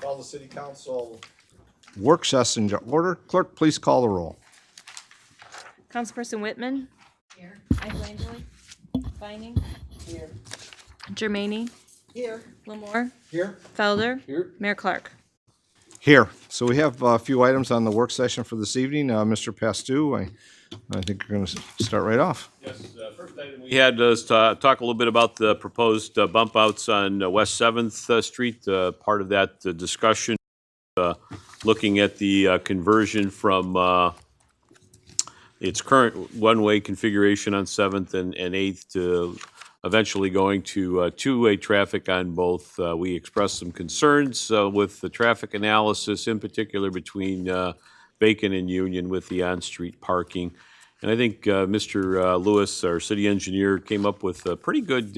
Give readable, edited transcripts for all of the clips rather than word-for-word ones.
Call the city council work session to order. Clerk, please call the roll. Councilperson Whitman. Here. Eiffelangeli. Vining. Here. Germaini. Here. Lamore. Here. Felder. Here. Mayor Clark. Here. So we have a few items on the work session for this evening. Mr. Pastou, I think you're going to start right off. Yes, first item we had is to talk a little bit about the proposed bump outs on West 7th Street. Part of that discussion, looking at the conversion from its current one-way configuration on 7th and 8th to eventually going to two-way traffic on both. We expressed some concerns with the traffic analysis, in particular between Bacon and Union with the on-street parking. And I think Mr. Lewis, our city engineer, came up with a pretty good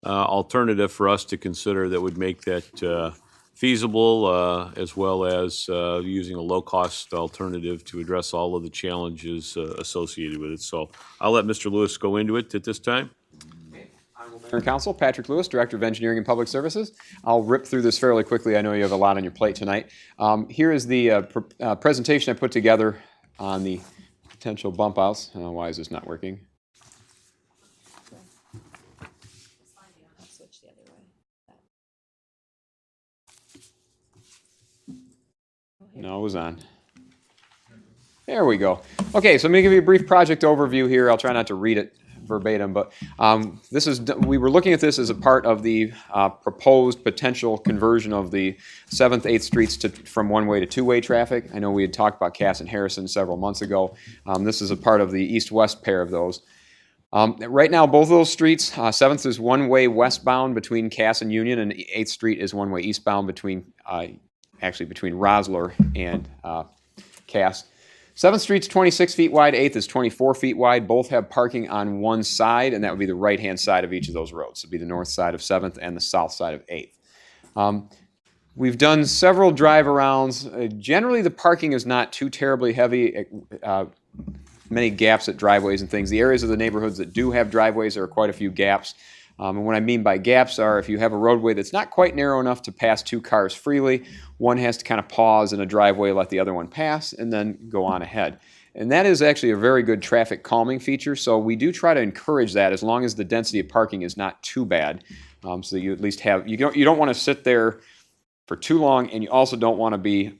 alternative for us to consider that would make that feasible, as well as using a low-cost alternative to address all of the challenges associated with it. So I'll let Mr. Lewis go into it at this time. Mayor and Council, Patrick Lewis, Director of Engineering and Public Services. I'll rip through this fairly quickly. I know you have a lot on your plate tonight. Here is the presentation I put together on the potential bump outs. Why is this not working? Switch the other way. No, it was on. There we go. Okay, so I'm going to give you a brief project overview here. I'll try not to read it verbatim, but we were looking at this as a part of the proposed potential conversion of the 7th, 8th Streets from one-way to two-way traffic. I know we had talked about Cass and Harrison several months ago. This is a part of the east-west pair of those. Right now, both of those streets, 7th is one-way westbound between Cass and Union, and 8th Street is one-way eastbound between Rosler and Cass. 7th Street's 26 feet wide, 8th is 24 feet wide. Both have parking on one side, and that would be the right-hand side of each of those roads. It would be the north side of 7th and the south side of 8th. We've done several drive-arounds. Generally, the parking is not too terribly heavy, many gaps at driveways and things. The areas of the neighborhoods that do have driveways, there are quite a few gaps. And what I mean by gaps are if you have a roadway that's not quite narrow enough to pass two cars freely, one has to kind of pause in a driveway, let the other one pass, and then go on ahead. And that is actually a very good traffic calming feature, so we do try to encourage that as long as the density of parking is not too bad. So you at least have, you don't want to sit there for too long, and you also don't want to be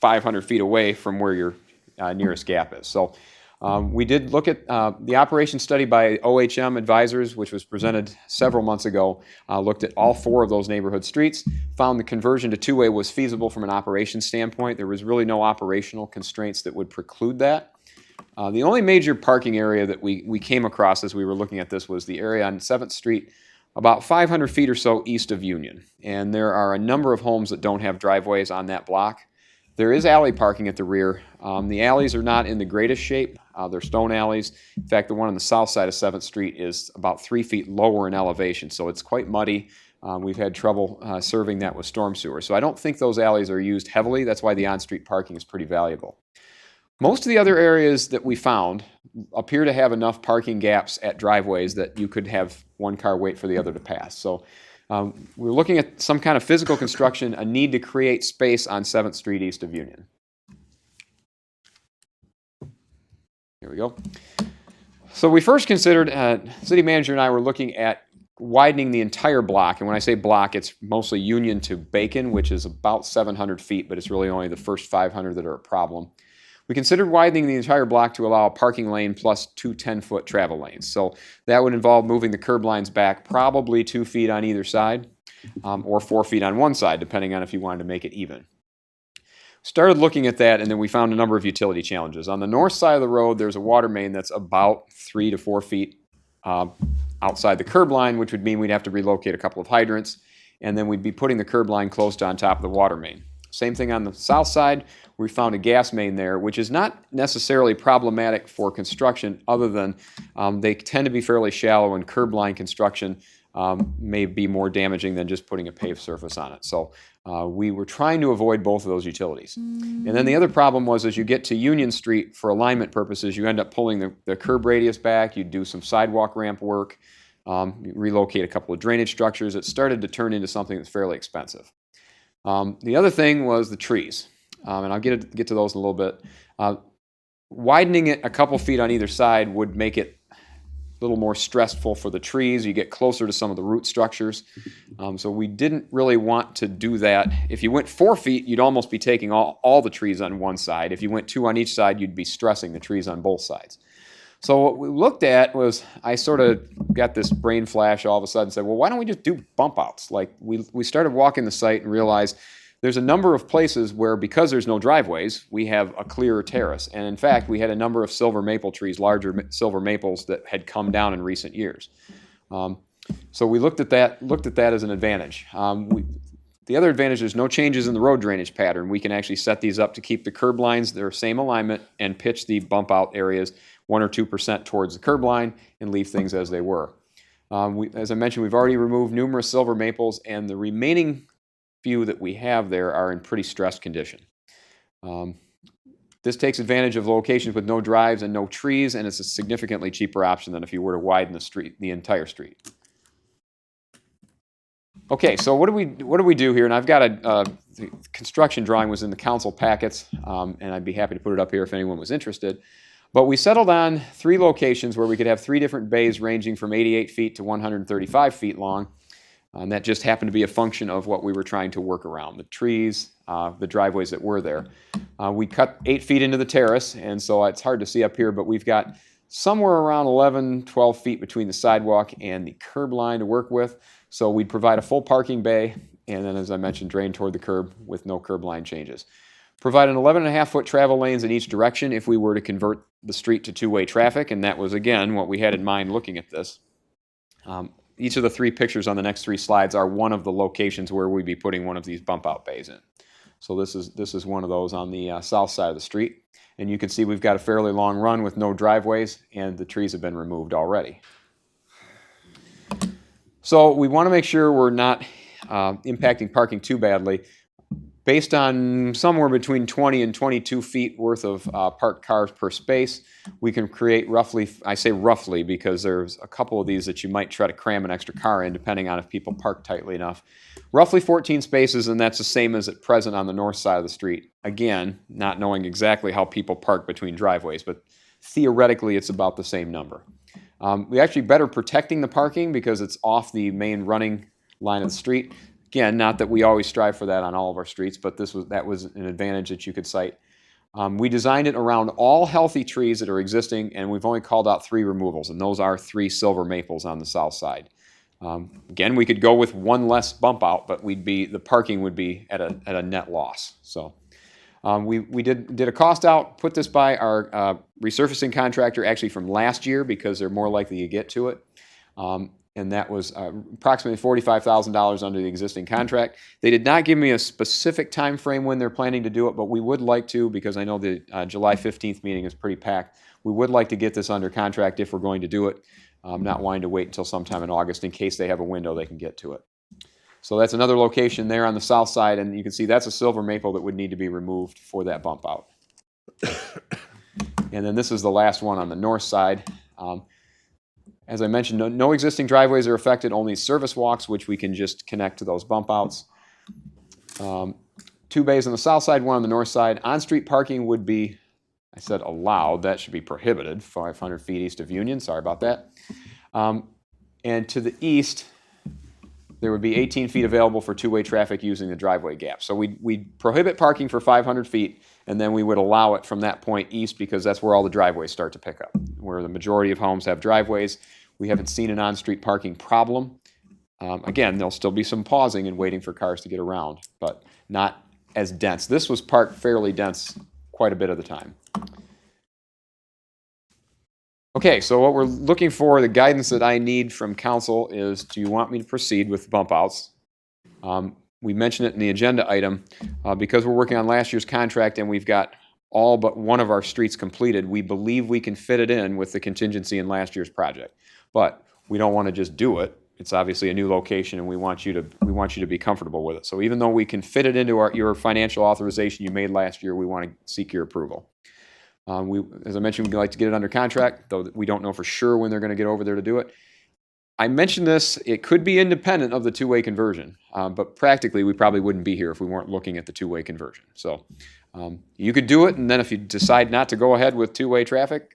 500 feet away from where your nearest gap is. So we did look at the operation study by OHM Advisors, which was presented several months ago, looked at all four of those neighborhood streets, found the conversion to two-way was feasible from an operations standpoint. There was really no operational constraints that would preclude that. The only major parking area that we came across as we were looking at this was the area on 7th Street, about 500 feet or so east of Union. And there are a number of homes that don't have driveways on that block. There is alley parking at the rear. The alleys are not in the greatest shape. They're stone alleys. In fact, the one on the south side of 7th Street is about 3 feet lower in elevation, so it's quite muddy. We've had trouble serving that with storm sewer. So I don't think those alleys are used heavily. That's why the on-street parking is pretty valuable. Most of the other areas that we found appear to have enough parking gaps at driveways that you could have one car wait for the other to pass. So we're looking at some kind of physical construction, a need to create space on 7th Street east of Union. Here we go. So we first considered, city manager and I were looking at widening the entire block. And when I say block, it's mostly Union to Bacon, which is about 700 feet, but it's really only the first 500 that are a problem. We considered widening the entire block to allow a parking lane plus two 10-foot travel lanes. So that would involve moving the curb lines back probably 2 feet on either side, or 4 feet on one side, depending on if you wanted to make it even. Started looking at that, and then we found a number of utility challenges. On the north side of the road, there's a water main that's about 3 to 4 feet outside the curb line, which would mean we'd have to relocate a couple of hydrants, and then we'd be putting the curb line close to on top of the water main. Same thing on the south side. We found a gas main there, which is not necessarily problematic for construction other than they tend to be fairly shallow, and curb line construction may be more damaging than just putting a paved surface on it. So we were trying to avoid both of those utilities. And then the other problem was as you get to Union Street, for alignment purposes, you end up pulling the curb radius back, you do some sidewalk ramp work, relocate a couple of drainage structures. It started to turn into something that's fairly expensive. The other thing was the trees, and I'll get to those in a little bit. Widening it a couple feet on either side would make it a little more stressful for the trees. You get closer to some of the root structures. So we didn't really want to do that. If you went 4 feet, you'd almost be taking all the trees on one side. If you went 2 on each side, you'd be stressing the trees on both sides. So what we looked at was, I sort of got this brain flash all of a sudden and said, well, why don't we just do bump outs? Like we started walking the site and realized there's a number of places where, because there's no driveways, we have a clear terrace. And in fact, we had a number of silver maple trees, larger silver maples that had come down in recent years. So we looked at that as an advantage. The other advantage, there's no changes in the road drainage pattern. We can actually set these up to keep the curb lines their same alignment and pitch the bump out areas 1 or 2% towards the curb line and leave things as they were. As I mentioned, we've already removed numerous silver maples, and the remaining few that we have there are in pretty stressed condition. This takes advantage of locations with no drives and no trees, and it's a significantly cheaper option than if you were to widen the entire street. Okay, so what do we do here? And I've got the construction drawing was in the council packets, and I'd be happy to put it up here if anyone was interested. But we settled on 3 locations where we could have 3 different bays ranging from 88 feet to 135 feet long. And that just happened to be a function of what we were trying to work around, the trees, the driveways that were there. We cut 8 feet into the terrace, and so it's hard to see up here, but we've got somewhere around 11, 12 feet between the sidewalk and the curb line to work with. So we'd provide a full parking bay, and then, as I mentioned, drain toward the curb with no curb line changes. Provide an 11.5-foot travel lanes in each direction if we were to convert the street to 2-way traffic, and that was, again, what we had in mind looking at this. Each of the 3 pictures on the next 3 slides are one of the locations where we'd be putting one of these bump out bays in. So this is one of those on the south side of the street. And you can see we've got a fairly long run with no driveways, and the trees have been removed already. So we want to make sure we're not impacting parking too badly. Based on somewhere between 20 and 22 feet worth of parked cars per space, we can create roughly, I say roughly because there's a couple of these that you might try to cram an extra car in depending on if people park tightly enough. Roughly 14 spaces, and that's the same as at present on the north side of the street. Again, not knowing exactly how people park between driveways, but theoretically it's about the same number. We actually better protecting the parking because it's off the main running line of the street. Again, not that we always strive for that on all of our streets, but that was an advantage that you could cite. We designed it around all healthy trees that are existing, and we've only called out 3 removals, and those are 3 silver maples on the south side. Again, we could go with 1 less bump out, but the parking would be at a net loss. So we did a cost out, put this by our resurfacing contractor actually from last year because they're more likely to get to it. And that was approximately $45,000 under the existing contract. They did not give me a specific time frame when they're planning to do it, but we would like to, because I know the July 15th meeting is pretty packed. We would like to get this under contract if we're going to do it, not wanting to wait until sometime in August in case they have a window they can get to it. So that's another location there on the south side, and you can see that's a silver maple that would need to be removed for that bump out. And then this is the last one on the north side. As I mentioned, no existing driveways are affected, only service walks, which we can just connect to those bump outs. 2 bays on the south side, 1 on the north side. On-street parking would be, I said allowed, that should be prohibited, 500 feet east of Union, sorry about that. And to the east, there would be 18 feet available for 2-way traffic using the driveway gap. So we'd prohibit parking for 500 feet, and then we would allow it from that point east because that's where all the driveways start to pick up, where the majority of homes have driveways. We haven't seen an on-street parking problem. Again, there'll still be some pausing and waiting for cars to get around, but not as dense. This was parked fairly dense quite a bit of the time. Okay, so what we're looking for, the guidance that I need from council is, do you want me to proceed with bump outs? We mentioned it in the agenda item. Because we're working on last year's contract and we've got all but one of our streets completed, we believe we can fit it in with the contingency in last year's project. But we don't want to just do it. It's obviously a new location and we want you to be comfortable with it. So even though we can fit it into your financial authorization you made last year, we want to seek your approval. As I mentioned, we'd like to get it under contract, though we don't know for sure when they're going to get over there to do it. I mentioned this, it could be independent of the two-way conversion, but practically we probably wouldn't be here if we weren't looking at the two-way conversion. So you could do it, and then if you decide not to go ahead with two-way traffic,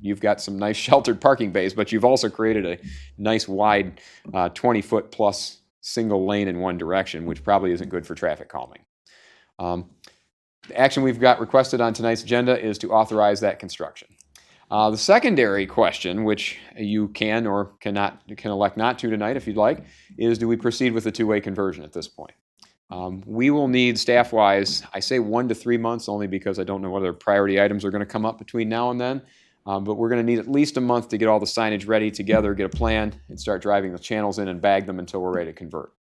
you've got some nice sheltered parking bays, but you've also created a nice wide 20-foot plus single lane in one direction, which probably isn't good for traffic calming. The action we've got requested on tonight's agenda is to authorize that construction. The secondary question, which you can or can elect not to tonight if you'd like, is do we proceed with the two-way conversion at this point? We will need staff-wise, I say 1 to 3 months only because I don't know whether priority items are going to come up between now and then, but we're going to need at least a month to get all the signage ready together, get a plan, and start driving the channels in and bag them until we're ready to convert.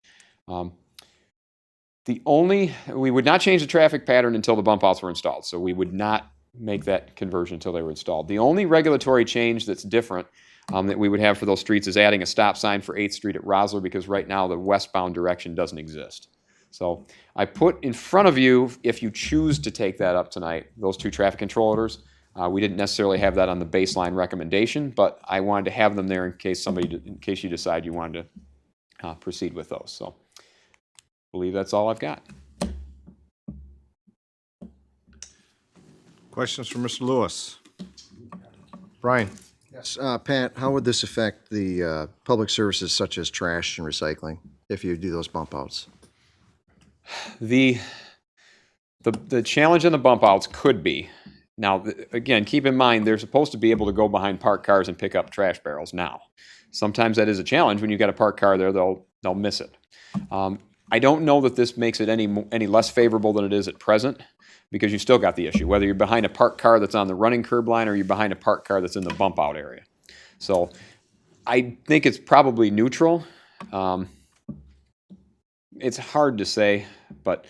We would not change the traffic pattern until the bump outs were installed, so we would not make that conversion until they were installed. The only regulatory change that's different that we would have for those streets is adding a stop sign for 8th Street at Rosler, because right now the westbound direction doesn't exist. So I put in front of you, if you choose to take that up tonight, those 2 traffic control orders. We didn't necessarily have that on the baseline recommendation, but I wanted to have them there in case you decide you wanted to proceed with those. So I believe that's all I've got. Questions for Mr. Lewis? Brian? Yes, Pat, how would this affect the public services such as trash and recycling if you do those bump outs? The challenge in the bump outs could be, now again, keep in mind they're supposed to be able to go behind parked cars and pick up trash barrels now. Sometimes that is a challenge. When you've got a parked car there, they'll miss it. I don't know that this makes it any less favorable than it is at present, because you still got the issue, whether you're behind a parked car that's on the running curb line or you're behind a parked car that's in the bump out area. So I think it's probably neutral. It's hard to say, but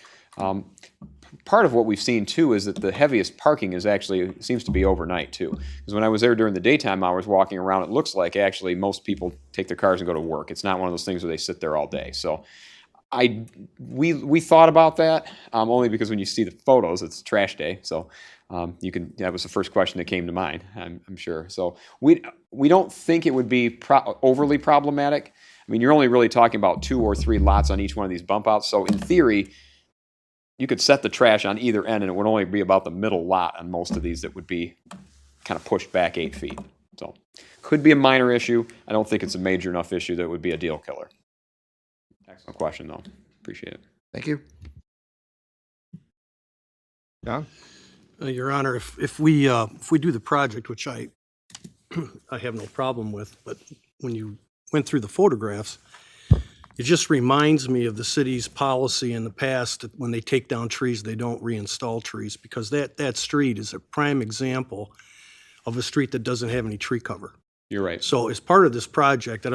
part of what we've seen too is that the heaviest parking seems to be overnight too. Because when I was there during the daytime hours walking around, it looks like actually most people take their cars and go to work. It's not one of those things where they sit there all day. So we thought about that only because when you see the photos, it's trash day. So that was the first question that came to mind, I'm sure. So we don't think it would be overly problematic. I mean, you're only really talking about 2 or 3 lots on each one of these bump outs. So in theory, you could set the trash on either end and it would only be about the middle lot on most of these that would be kind of pushed back 8 feet. So could be a minor issue. I don't think it's a major enough issue that it would be a deal killer. Excellent question, though. Appreciate it. Thank you. John? Your Honor, if we do the project, which I have no problem with, but when you went through the photographs, it just reminds me of the city's policy in the past that when they take down trees, they don't reinstall trees, because that street is a prime example of a street that doesn't have any tree cover. You're right. So as part of this project,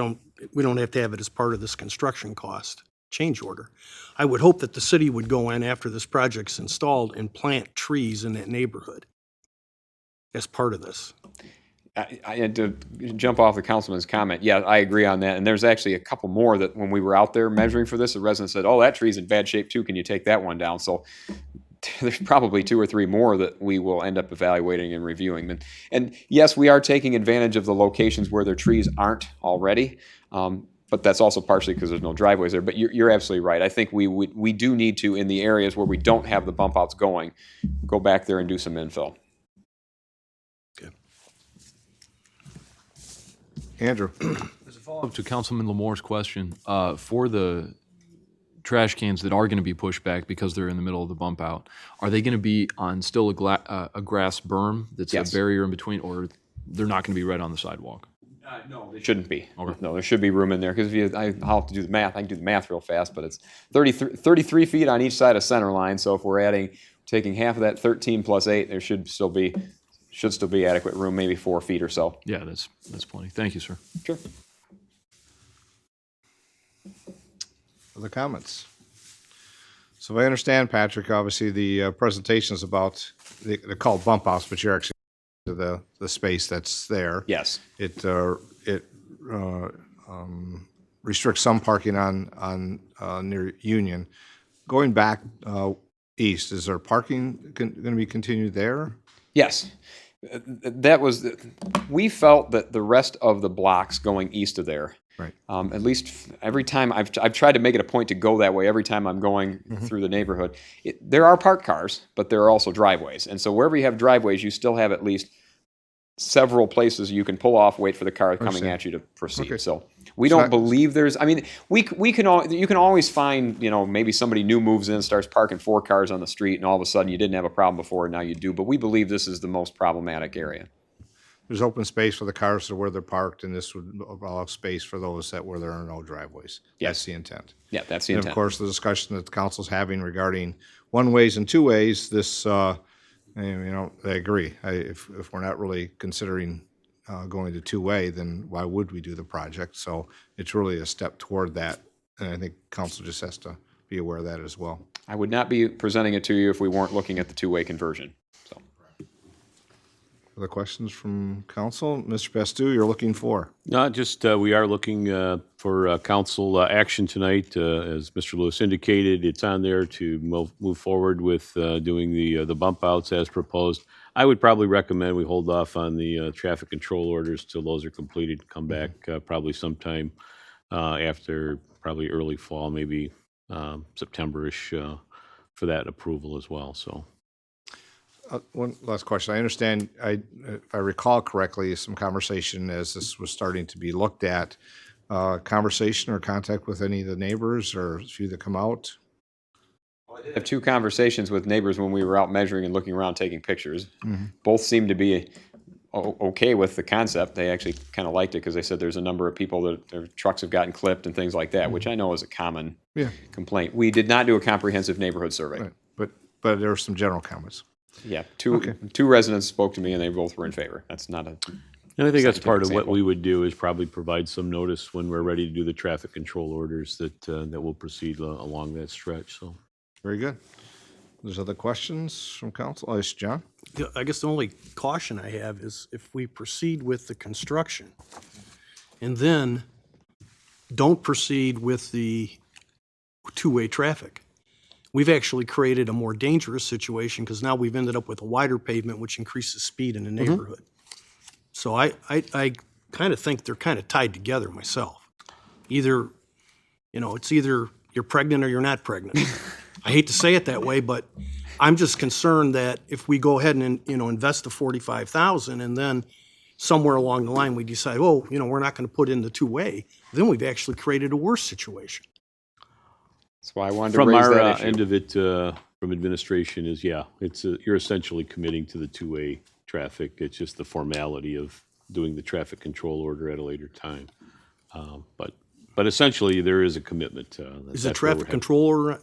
we don't have to have it as part of this construction cost change order. I would hope that the city would go in after this project's installed and plant trees in that neighborhood as part of this. I had to jump off the councilman's comment. Yeah, I agree on that. And there's actually a couple more that when we were out there measuring for this, the resident said, oh, that tree's in bad shape too. Can you take that one down? So there's probably 2 or 3 more that we will end up evaluating and reviewing. And yes, we are taking advantage of the locations where their trees aren't already. But that's also partially because there's no driveways there. But you're absolutely right. I think we do need to, in the areas where we don't have the bump outs going, go back there and do some infill. Okay. Andrew? As a follow-up to Councilman Lamore's question, for the trash cans that are going to be pushed back because they're in the middle of the bump out, are they going to be on still a grass berm that's Yes. a barrier in between, or they're not going to be right on the sidewalk? No, they shouldn't be. Okay. No, there should be room in there, because I'll have to do the math. I can do the math real fast, but it's 33 feet on each side of center line. So if we're taking half of that 13 plus 8, there should still be adequate room, maybe 4 feet or so. Yeah, that's plenty. Thank you, sir. Sure. Other comments? So if I understand, Patrick, obviously the presentation is about, they're called bump outs, but you're actually to the space that's there. Yes. It restricts some parking on near Union. Going back east, is there parking going to be continued there? Yes. We felt that the rest of the blocks going east of there Right. At least every time I've tried to make it a point to go that way every time I'm going through the neighborhood. There are parked cars, but there are also driveways. And so wherever you have driveways, you still have at least several places you can pull off, wait for the car coming at you to proceed. Okay. So we don't believe there's, I mean, you can always find, maybe somebody new moves in, starts parking 4 cars on the street, and all of a sudden you didn't have a problem before, and now you do. But we believe this is the most problematic area. There's open space for the cars to where they're parked, and this would allow space for those where there are no driveways. Yes. That's the intent. Yeah, that's the And intent. of course, the discussion that the council's having regarding one-ways and two-ways, this, I agree. If we're not really considering going to two-way, then why would we do the project? So it's really a step toward that, and I think council just has to be aware of that as well. I would not be presenting it to you if we weren't looking at the two-way conversion. So. Other questions from council? Mr. Bastu, you're looking for? No, just, we are looking for council action tonight. As Mr. Lewis indicated, it's on there to move forward with doing the bump outs as proposed. I would probably recommend we hold off on the traffic control orders till those are completed, come back probably sometime after probably early fall, maybe September-ish for that approval as well, so. One last question. I understand, if I recall correctly, some conversation as this was starting to be looked at, conversation or contact with any of the neighbors or a few that come out? I have 2 conversations with neighbors when we were out measuring and looking around taking pictures. Both seemed to be okay with the concept. They actually kind of liked it because they said there's a number of people that their trucks have gotten clipped and things like that, which I know is a common complaint. We did not do a comprehensive neighborhood survey. Right. But there were some general comments. Yeah, two residents spoke to me and they both were in favor. That's not a. And I think that's part of what example. we would do is probably provide some notice when we're ready to do the traffic control orders that will proceed along that stretch, so. Very good. There's other questions from council? Yes, John? Yeah, I guess the only caution I have is if we proceed with the construction and then don't proceed with the two-way traffic, we've actually created a more dangerous situation because now we've ended up with a wider pavement, which increases speed in the neighborhood. So I kind of think they're kind of tied together myself. Either, it's either you're pregnant or you're not pregnant. I hate to say it that way, but I'm just concerned that if we go ahead and, invest the $45,000 and then somewhere along the line we decide, we're not going to put in the two-way, then we've actually created a worse situation. That's why I wanted to From raise our that issue. end of it, from administration is, it's, you're essentially committing to the two-way traffic. It's just the formality of doing the traffic control order at a later time. But essentially, there is a commitment. Is the traffic controller,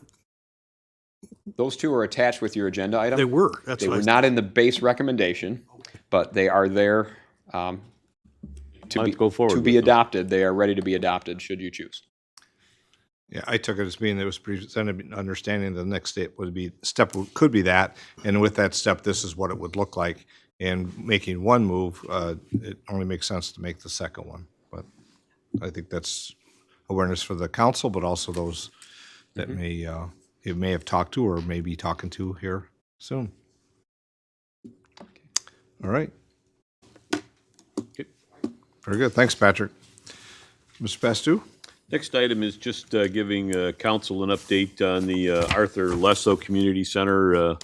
Those 2 are attached with your agenda item. they were, that's They what were I not in the base recommendation, but they are there to Let's go forward to with be them. adopted. They are ready to be adopted should you choose. Yeah, I took it as being that it was presented, understanding the next step could be that, and with that step, this is what it would look like. And making one move, it only makes sense to make the second one. But I think that's awareness for the council, but also those that you may have talked to or may be talking to here soon. All right. Very good. Thanks, Patrick. Mr. Bastu? Next item is just giving council an update on the Arthur Alesso Community Center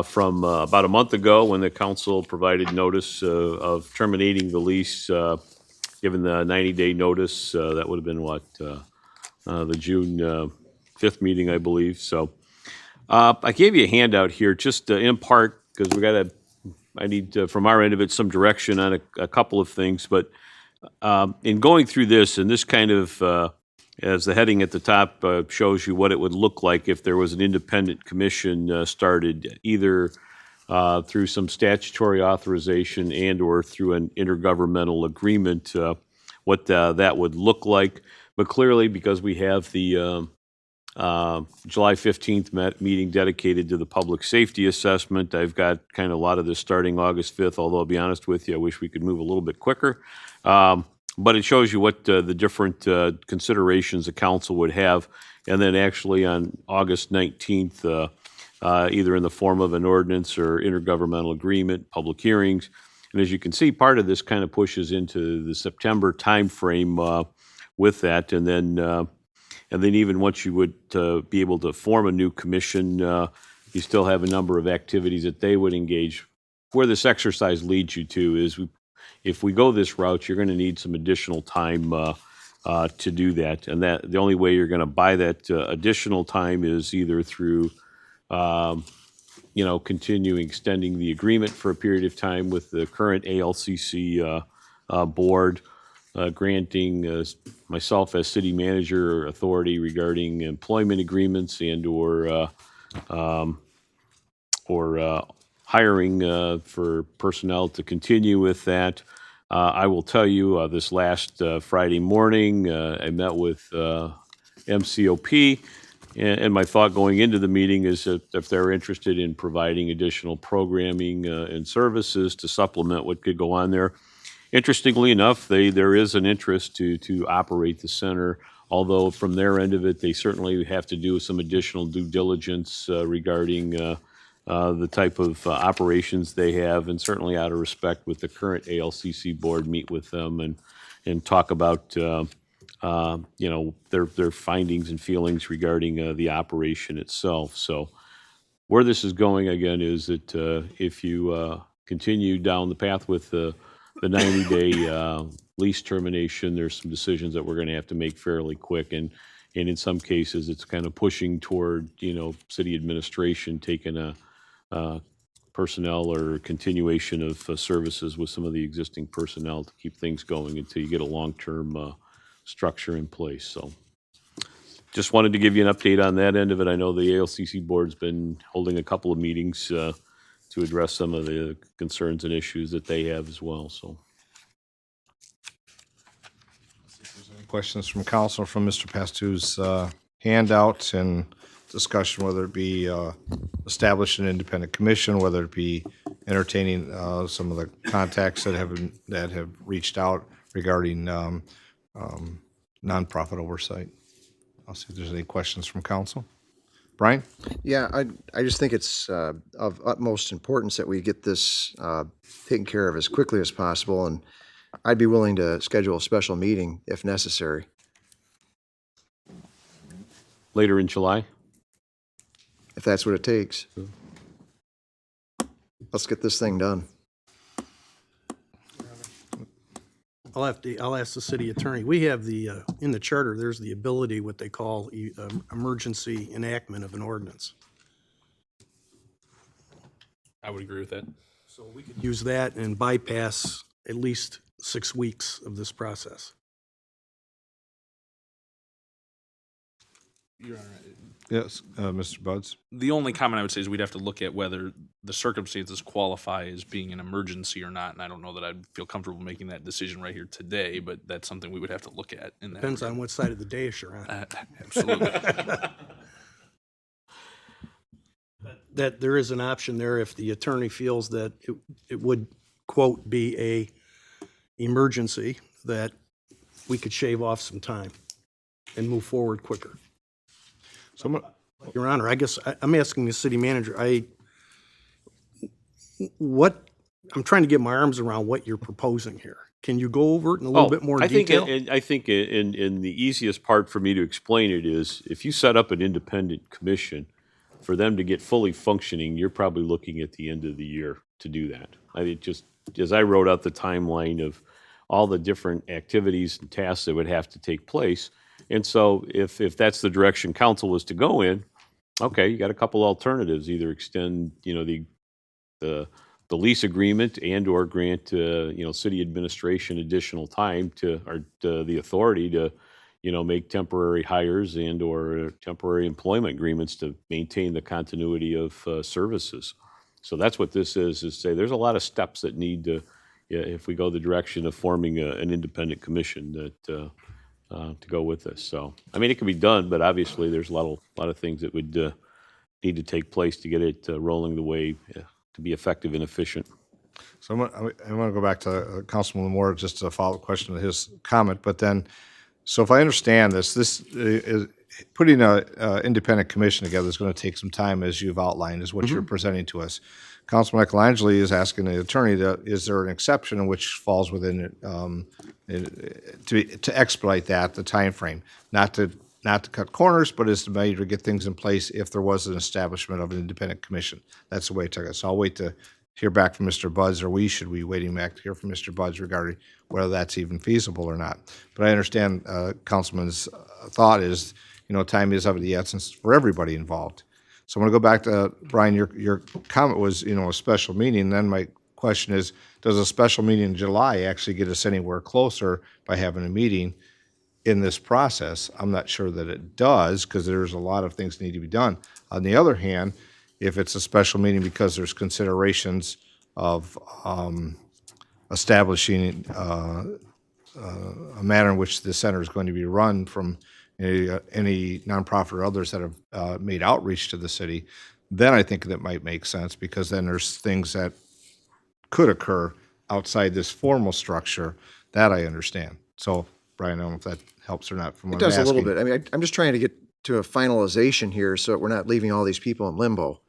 from about a month ago when the council provided notice of terminating the lease, given the 90-day notice. That would have been the June 5th meeting, I believe. So I gave you a handout here just in part because I need from our end of it some direction on a couple of things. But in going through this, and this kind of, as the heading at the top shows you what it would look like if there was an independent commission started, either through some statutory authorization and or through an intergovernmental agreement, what that would look like. But clearly, because we have the July 15th meeting dedicated to the public safety assessment, I've got kind of a lot of this starting August 5th, although I'll be honest with you, I wish we could move a little bit quicker. But it shows you what the different considerations the council would have. And then actually on August 19th, either in the form of an ordinance or intergovernmental agreement, public hearings. And as you can see, part of this kind of pushes into the September timeframe with that. And then even once you would be able to form a new commission, you still have a number of activities that they would engage. Where this exercise leads you to is if we go this route, you're going to need some additional time to do that. And that the only way you're going to buy that additional time is either through continuing extending the agreement for a period of time with the current ALCC board, granting myself as city manager authority regarding employment agreements and or hiring for personnel to continue with that. I will tell you, this last Friday morning, I met with MCOP, and my thought going into the meeting is that if they're interested in providing additional programming and services to supplement what could go on there. Interestingly enough, there is an interest to operate the center, although from their end of it, they certainly have to do some additional due diligence regarding the type of operations they have, and certainly out of respect with the current ALCC board, meet with them and talk about their findings and feelings regarding the operation itself. So where this is going again is that if you continue down the path with the 90-day lease termination, there's some decisions that we're going to have to make fairly quick, and in some cases, it's kind of pushing toward city administration taking a personnel or continuation of services with some of the existing personnel to keep things going until you get a long-term structure in place. So just wanted to give you an update on that end of it. I know the ALCC board's been holding a couple of meetings to address some of the concerns and issues that they have as well. So Questions from council, from Mr. Pastu's handout and discussion, whether it be establish an independent commission, whether it be entertaining some of the contacts that have reached out regarding nonprofit oversight. I'll see if there's any questions from council. Brian? Yeah, I just think it's of utmost importance that we get this taken care of as quickly as possible, and I'd be willing to schedule a special meeting if necessary. later in July? If that's what it takes. Let's get this thing done. I'll ask the city attorney. We have in the charter, there's the ability, what they call emergency enactment of an ordinance. I would agree with that. So we could use that and bypass at least 6 weeks of this process. Your Honor, Yes, Mr. Buds? the only comment I would say is we'd have to look at whether the circumstances qualify as being an emergency or not, and I don't know that I'd feel comfortable making that decision right here today, but that's something we would have to look at in that. Depends on what side of the dais you're on. Absolutely. That there is an option there if the attorney feels that it would, quote, be a emergency, that we could shave off some time and move forward quicker. So Your Honor, I guess I'm asking the city manager, I'm trying to get my arms around what you're proposing here. Can you go over it in a little bit more detail? I think in the easiest part for me to explain it is, if you set up an independent commission, for them to get fully functioning, you're probably looking at the end of the year to do that. I mean, just as I wrote out the timeline of all the different activities and tasks that would have to take place. And so if that's the direction council was to go in, okay, you got a couple alternatives: either extend, the lease agreement and or grant, city administration additional time or the authority to, make temporary hires and or temporary employment agreements to maintain the continuity of services. So that's what this is say there's a lot of steps that need to, if we go the direction of forming an independent commission that to go with this. So, I mean, it can be done, but obviously there's a lot of things that would need to take place to get it rolling the way to be effective and efficient. So I want to go back to Councilman Moore, just a follow-up question to his comment. But then, so if I understand this putting a independent commission together is going to take some time, as you've outlined, is what you're presenting to us. Councilman Michelangeli is asking the attorney, is there an exception in which falls within to expedite that, the time frame, not to cut corners, but is to get things in place if there was an establishment of an independent commission. That's the way it took us. So I'll wait to hear back from Mr. Buds, or we should be waiting back to hear from Mr. Buds regarding whether that's even feasible or not. But I understand Councilman's thought is, time is of the essence for everybody involved. So I'm going to go back to, Brian, your comment was, a special meeting. Then my question is, does a special meeting in July actually get us anywhere closer by having a meeting in this process? I'm not sure that it does, because there's a lot of things that need to be done. On the other hand, if it's a special meeting because there's considerations of establishing a manner in which the center is going to be run from any nonprofit or others that have made outreach to the city, then I think that might make sense, because then there's things that could occur outside this formal structure that I understand. So, Brian, I don't know if that helps or not from what It I'm does a little asking. bit. I mean, I'm just trying to get to a finalization here so that we're not leaving all these people in limbo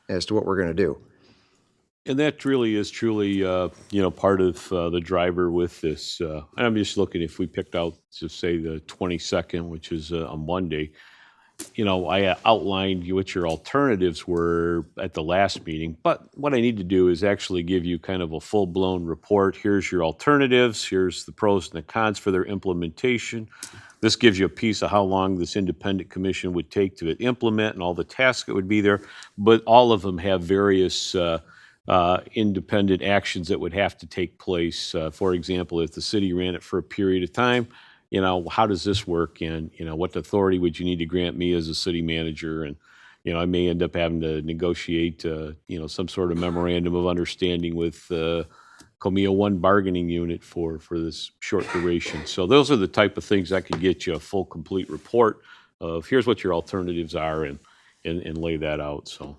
as to what we're going to do. And that really is truly, part of the driver with this. And I'm just looking, if we picked out, to say, the 22nd, which is a Monday, I outlined what your alternatives were at the last meeting. But what I need to do is actually give you kind of a full-blown report. Here's your alternatives. Here's the pros and the cons for their implementation. This gives you a piece of how long this independent commission would take to implement and all the tasks that would be there. But all of them have various independent actions that would have to take place. For example, if the city ran it for a period of time, how does this work? And, what authority would you need to grant me as a city manager? And, I may end up having to negotiate, some sort of memorandum of understanding with Comia One bargaining unit for this short duration. So those are the type of things that could get you a full, complete report of here's what your alternatives are, and lay that out, so.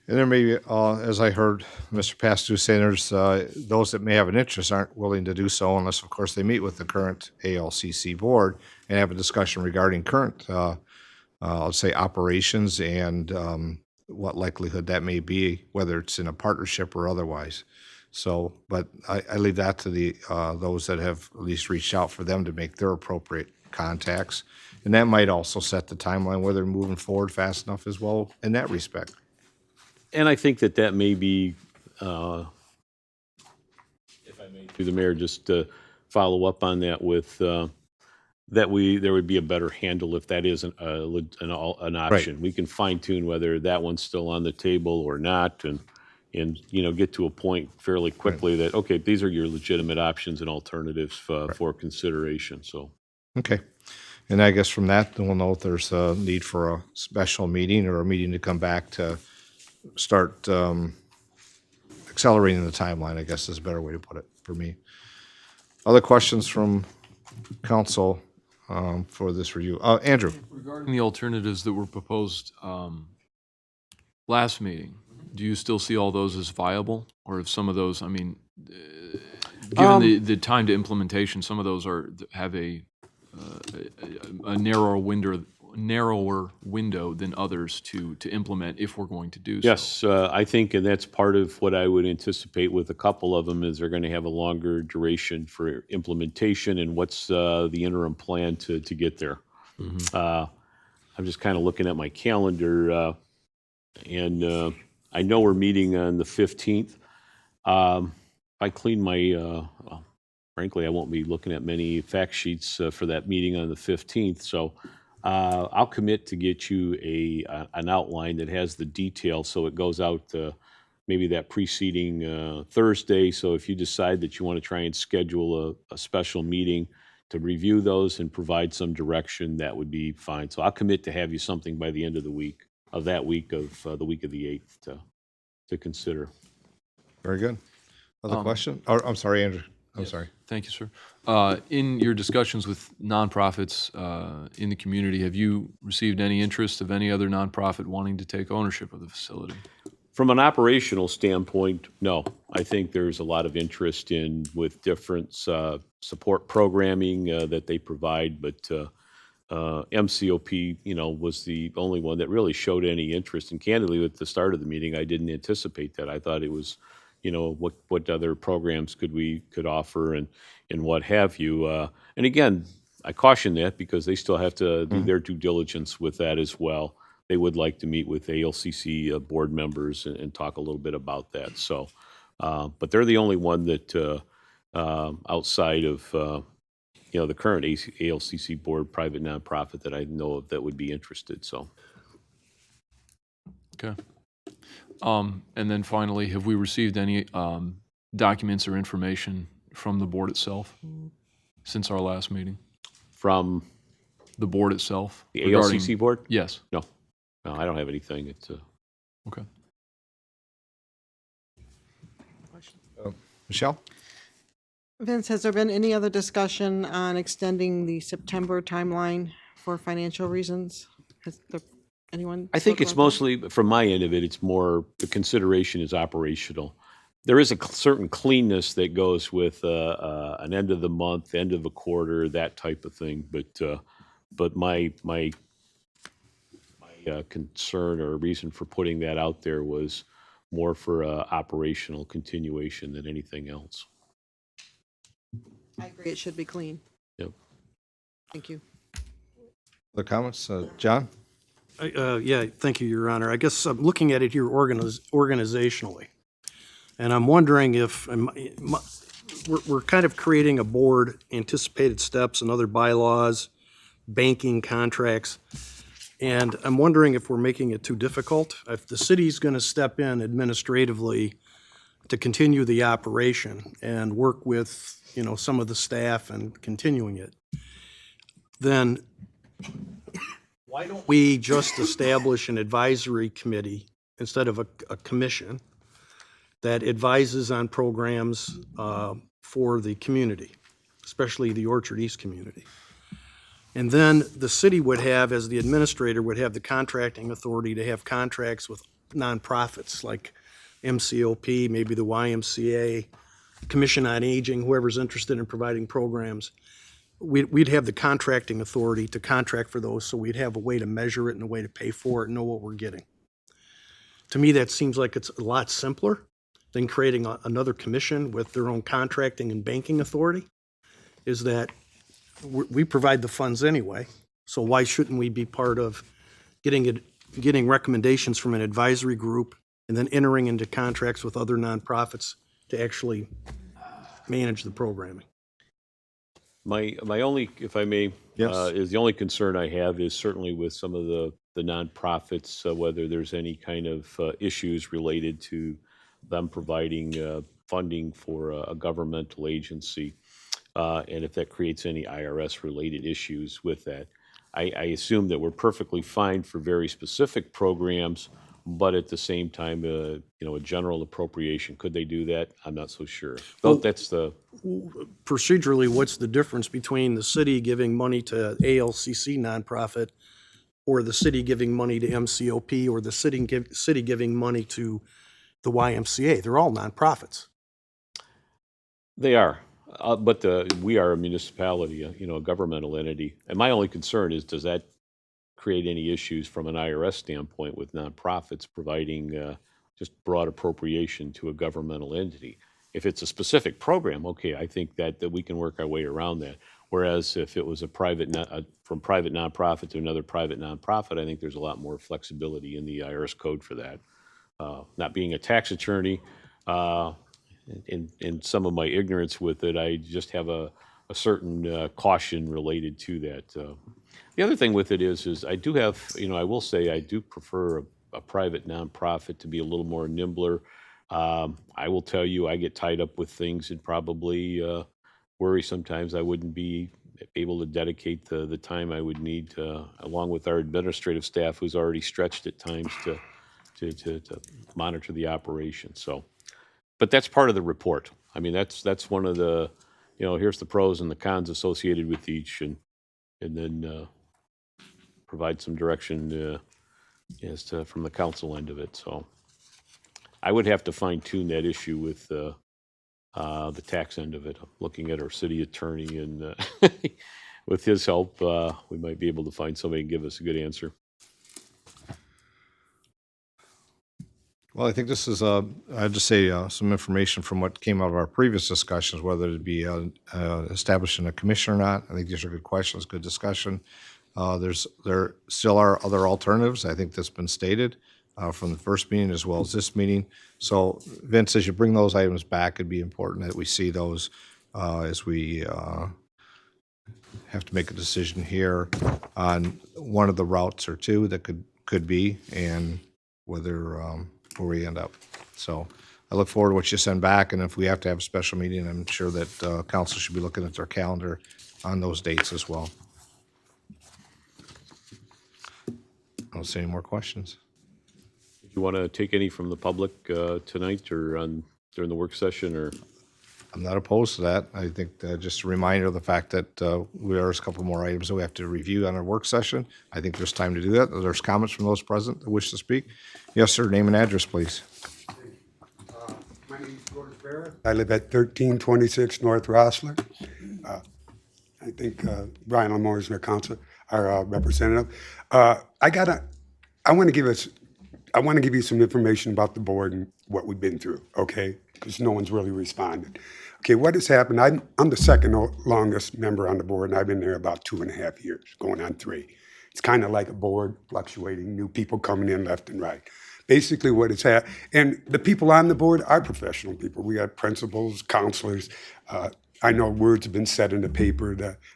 And there may be, as I heard Mr. Pastu say, there's those that may have an interest aren't willing to do so unless, of course, they meet with the current ALCC board and have a discussion regarding current, let's say, operations and what likelihood that may be, whether it's in a partnership or otherwise. So, but I leave that to the those that have at least reached out for them to make their appropriate contacts. And that might also set the timeline whether they're moving forward fast enough as well in that respect. And I think that may be, if I may, through the mayor, just to follow up on that with, there would be a better handle if that is an option. We can fine tune whether that one's still on the table or not, and get to a point fairly quickly that, okay, these are your legitimate options and alternatives for consideration, so. Okay. And I guess from that, then we'll know if there's a need for a special meeting or a meeting to come back to start accelerating the timeline, I guess is a better way to put it for me. Other questions from council for this review? Andrew? Regarding the alternatives that were proposed last meeting, do you still see all those as viable? Or if some of those, given the time to implementation, some of those have a narrower window than others to implement if we're going to do so. Yes, I think, and that's part of what I would anticipate with a couple of them, is they're going to have a longer duration for implementation, and what's the interim plan to get there. I'm just kind of looking at my calendar, and I know we're meeting on the 15th. I clean my, frankly, I won't be looking at many fact sheets for that meeting on the 15th, so I'll commit to get you an outline that has the details, so it goes out maybe that preceding Thursday. So if you decide that you want to try and schedule a special meeting to review those and provide some direction, that would be fine. So I'll commit to have you something by the end of the week, of that week of the week of the 8th to consider. Very good. Other question? Oh, I'm sorry, Andrew. I'm sorry. Thank you, sir. In your discussions with nonprofits in the community, have you received any interest of any other nonprofit wanting to take ownership of the facility? From an operational standpoint, no. I think there's a lot of interest with different support programming that they provide, but MCOP, was the only one that really showed any interest. And candidly, at the start of the meeting, I didn't anticipate that. I thought it was, what other programs could offer and what have you. And again, I caution that because they still have to do their due diligence with that as well. They would like to meet with ALCC board members and talk a little bit about that. So, but they're the only one that outside of the current ALCC board, private nonprofit that I know of that would be interested. So, Okay. And then finally, have we received any documents or information from the board itself since our last meeting? from The board itself? the regarding- ALCC board, Yes. no, I don't have anything. It's Okay. Michelle? Vince, has there been any other discussion on extending the September timeline for financial reasons? Has there, anyone? I think spoke it's about that? mostly, from my end of it, it's more, the consideration is operational. There is a certain cleanness that goes with an end of the month, end of a quarter, that type of thing. But my concern or reason for putting that out there was more for operational continuation than anything else. I agree, it should be clean. Yep. Thank you. Other comments? John? Yeah, thank you, Your Honor. I guess I'm looking at it here organizationally. And I'm wondering if, we're kind of creating a board, anticipated steps and other bylaws, banking contracts. And I'm wondering if we're making it too difficult. If the city's going to step in administratively to continue the operation and work with, some of the staff and continuing it, then why don't we just establish an advisory committee instead of a commission that advises on programs for the community, especially the Orchard East community? And then the city would have, as the administrator, would have the contracting authority to have contracts with nonprofits like MCOP, maybe the YMCA, Commission on Aging, whoever's interested in providing programs. We'd have the contracting authority to contract for those, so we'd have a way to measure it and a way to pay for it and know what we're getting. To me, that seems like it's a lot simpler than creating another commission with their own contracting and banking authority, is that we provide the funds anyway, so why shouldn't we be part of getting recommendations from an advisory group and then entering into contracts with other nonprofits to actually manage the programming? My only, if I may, Yes. is the only concern I have is certainly with some of the nonprofits, whether there's any kind of issues related to them providing funding for a governmental agency, and if that creates any IRS-related issues with that. I assume that we're perfectly fine for very specific programs, but at the same time, a general appropriation, could they do that? I'm not so sure. Well- That's the, Procedurally, what's the difference between the city giving money to ALCC nonprofit or the city giving money to MCOP or the city giving money to the YMCA? They're all nonprofits. they are. But we are a municipality, a governmental entity. And my only concern is, does that create any issues from an IRS standpoint with nonprofits providing just broad appropriation to a governmental entity? If it's a specific program, okay, I think that we can work our way around that. Whereas if it was from private nonprofit to another private nonprofit, I think there's a lot more flexibility in the IRS code for that. Not being a tax attorney, in some of my ignorance with it, I just have a certain caution related to that. The other thing with it is I do have, I will say I do prefer a private nonprofit to be a little more nimbler. I will tell you, I get tied up with things and probably worry sometimes I wouldn't be able to dedicate the time I would need, along with our administrative staff, who's already stretched at times to monitor the operation. So, but that's part of the report. I mean, that's one of the, here's the pros and the cons associated with each, and then provide some direction as to from the council end of it. So I would have to fine tune that issue with the tax end of it. Looking at our city attorney and with his help, we might be able to find somebody and give us a good answer. Well, I think this is, I'd just say, some information from what came out of our previous discussions, whether it be establishing a commission or not. I think these are good questions, good discussion. There still are other alternatives, I think that's been stated from the first meeting as well as this meeting. So Vince, as you bring those items back, it'd be important that we see those as we have to make a decision here on one of the routes or two that could be, and whether where we end up. So I look forward to what you send back, and if we have to have a special meeting, I'm sure that council should be looking at their calendar on those dates as well. I don't see any more questions. Do you want to take any from the public tonight or during the work session, or? I'm not opposed to that. I think just a reminder of the fact that there's a couple more items that we have to review on our work session. I think there's time to do that. There's comments from those present that wish to speak. Yes, sir. Name and address, please. My name is George Barrett. I live at 1326 North Rossler. I think Brian Lamore is our representative. I want to give you some information about the board and what we've been through, okay? Because no one's really responded. Okay, what has happened, I'm the second longest member on the board, and I've been there about 2.5 years, going on 3. It's kind of like a board fluctuating, new people coming in left and right. Basically what it's happened, and the people on the board are professional people. We got principals, counselors. I know words have been said in the paper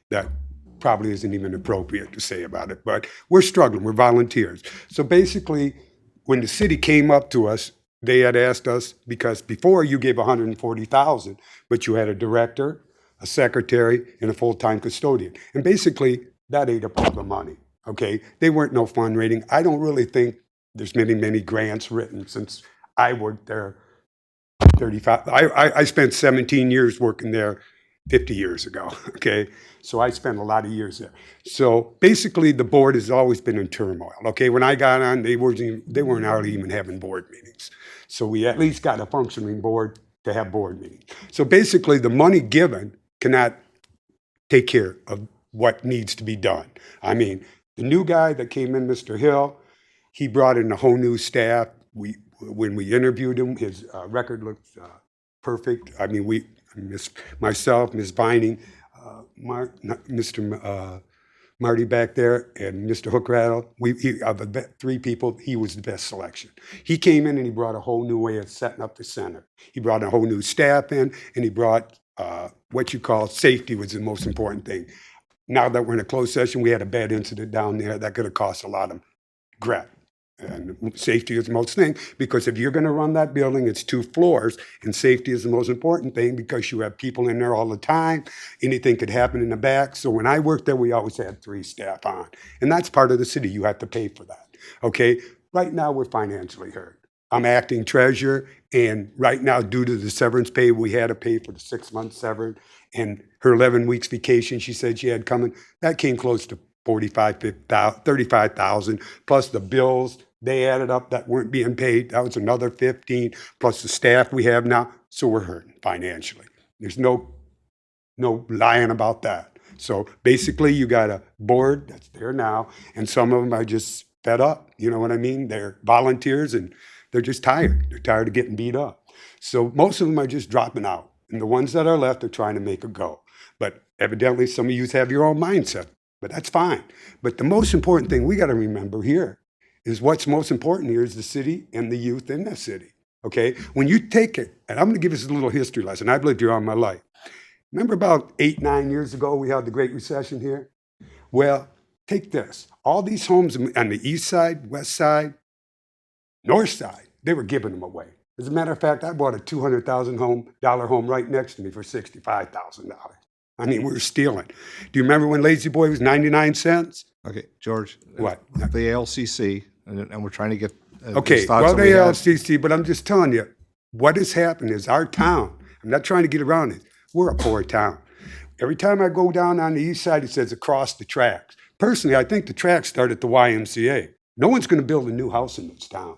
that probably isn't even appropriate to say about it, but we're struggling, we're volunteers. So basically, when the city came up to us, they had asked us, because before you gave $140,000, but you had a director, a secretary, and a full-time custodian. And basically, that ate up all the money, okay? They weren't no fundraising. I don't really think there's many grants written since I worked there 35. I spent 17 years working there 50 years ago, okay? So I spent a lot of years there. So basically, the board has always been in turmoil, okay? When I got on, they weren't hardly even having board meetings. So we at least got a functioning board to have board meetings. So basically, the money given cannot take care of what needs to be done. I mean, the new guy that came in, Mr. Hill, he brought in a whole new staff. When we interviewed him, his record looked perfect. I mean, myself, Ms. Binding, Mr. Marty back there, and Mr. Hookrattle, of the 3 people, he was the best selection. He came in and he brought a whole new way of setting up the center. He brought a whole new staff in, and he brought what you call safety was the most important thing. Now that we're in a closed session, we had a bad incident down there that could have cost a lot of grit. And safety is the most thing, because if you're going to run that building, it's 2 floors, and safety is the most important thing because you have people in there all the time. Anything could happen in the back. So when I worked there, we always had 3 staff on, and that's part of the city. You have to pay for that. Okay. Right now, we're financially hurt. I'm acting treasurer, and right now, due to the severance pay, we had to pay for the 6 months severed, and her 11 weeks vacation she said she had coming. That came close to $35,000 plus the bills they added up that weren't being paid. That was another 15 plus the staff we have now. So we're hurting financially. There's no lying about that. So basically, you got a board that's there now, and some of them are just fed up. You know what I mean? They're volunteers and they're just tired. They're tired of getting beat up. So most of them are just dropping out, and the ones that are left are trying to make a go. But evidently, some of you have your own mindset. But that's fine. But the most important thing we got to remember here is what's most important here is the city and the youth in the city, okay? When you take it, and I'm going to give us a little history lesson. I've lived here all my life. Remember about 8, 9 years ago, we had the Great Recession here? Well, take this. All these homes on the east side, west side, north side, they were giving them away. As a matter of fact, I bought a $200,000 home right next to me for $65,000. I mean, we were stealing. Do you remember when Lazy Boy was 99 cents? Okay, George. What? The ALCC, and we're trying to get Okay, these thoughts well, that the we had. LCC, but I'm just telling you, what has happened is our town, I'm not trying to get around it, we're a poor town. Every time I go down on the east side, it says across the tracks. Personally, I think the tracks start at the YMCA. No one's going to build a new house in this town.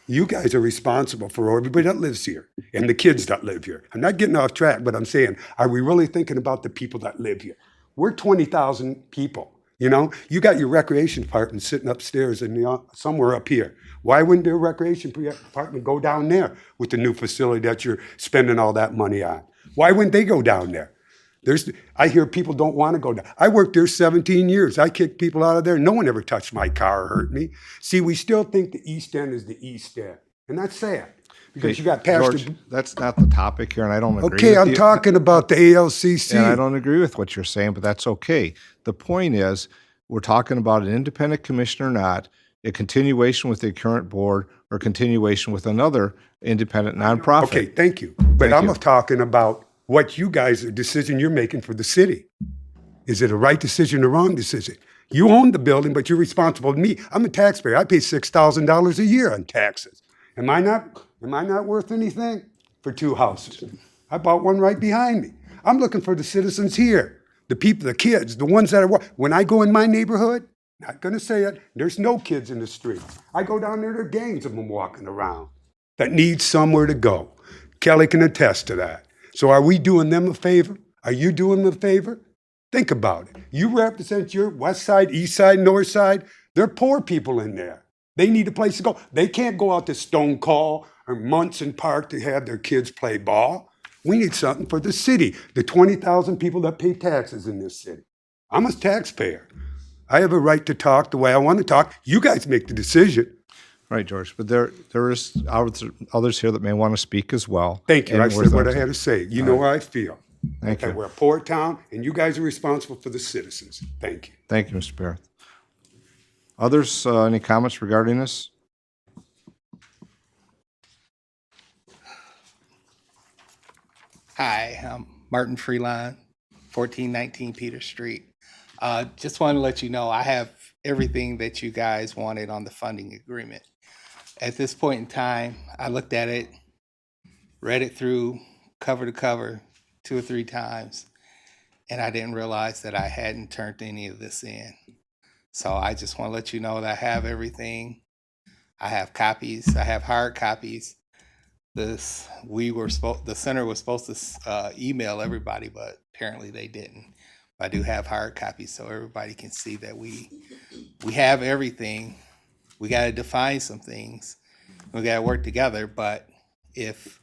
You guys are responsible for everybody that lives here and the kids that live here. I'm not getting off track, but I'm saying, are we really thinking about the people that live here? We're 20,000 people. You know, you got your recreation department sitting upstairs and somewhere up here. Why wouldn't their recreation department go down there with the new facility that you're spending all that money on? Why wouldn't they go down there? I hear people don't want to go down. I worked there 17 years. I kicked people out of there. No one ever touched my car or hurt me. See, we still think the East End is the East End. And that's sad. Because you got Pastor... George, that's not the topic here, and I don't agree Okay, with I'm you. talking about the ALCC. And I don't agree with what you're saying, but that's okay. The point is, we're talking about an independent commission or not, a continuation with the current board, or continuation with another independent nonprofit. Okay, thank you. But Thank I'm you. talking about what you guys, the decision you're making for the city. Is it a right decision or wrong decision? You own the building, but you're responsible to me. I'm a taxpayer. I pay $6,000 a year on taxes. Am I not worth anything for 2 houses? I bought one right behind me. I'm looking for the citizens here, the people, the kids, the ones that are, when I go in my neighborhood, not gonna say it, there's no kids in the street. I go down there, there are gangs of them walking around that need somewhere to go. Kelly can attest to that. So are we doing them a favor? Are you doing them a favor? Think about it. You represent your west side, east side, north side. There are poor people in there. They need a place to go. They can't go out to Stone Call or Munson Park to have their kids play ball. We need something for the city, the 20,000 people that pay taxes in this city. I'm a taxpayer. I have a right to talk the way I want to talk. You guys make the decision. Right, George, but there is others here that may want to speak as well. Thank you. And I we're said what I thankful. had to say. You know how I feel. Thank That you. we're a poor town, and you guys are responsible for the citizens. Thank you. Thank you, Mr. Barrett. Others, any comments regarding this? Hi, I'm Martin Freeline, 1419 Peter Street. Just want to let you know I have everything that you guys wanted on the funding agreement. At this point in time, I looked at it, read it through cover to cover 2 or 3 times, and I didn't realize that I hadn't turned any of this in. So I just want to let you know that I have everything. I have copies. I have hard copies. The center was supposed to email everybody, but apparently they didn't. I do have hard copies so everybody can see that we have everything. We got to define some things. We got to work together, but if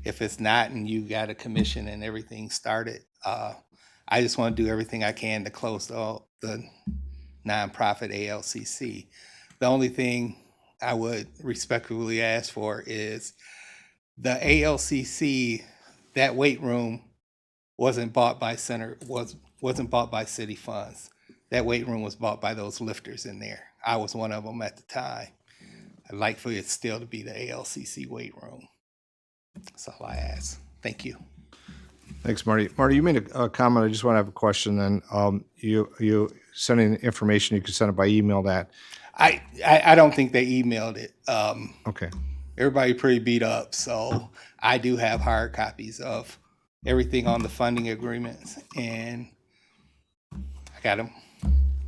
it's not and you got a commission and everything started, I just want to do everything I can to close the nonprofit ALCC. The only thing I would respectfully ask for is the ALCC, that weight room wasn't bought by wasn't bought by city funds. That weight room was bought by those lifters in there. I was one of them at the time. I'd like for it still to be the ALCC weight room. That's all I ask. Thank you. Thanks, Marty. Marty, you made a comment. I just want to have a question. Then you sending information, you can send it by email. That I don't think they emailed it. Okay. Everybody pretty beat up, so I do have hard copies of everything on the funding agreements, and I got them.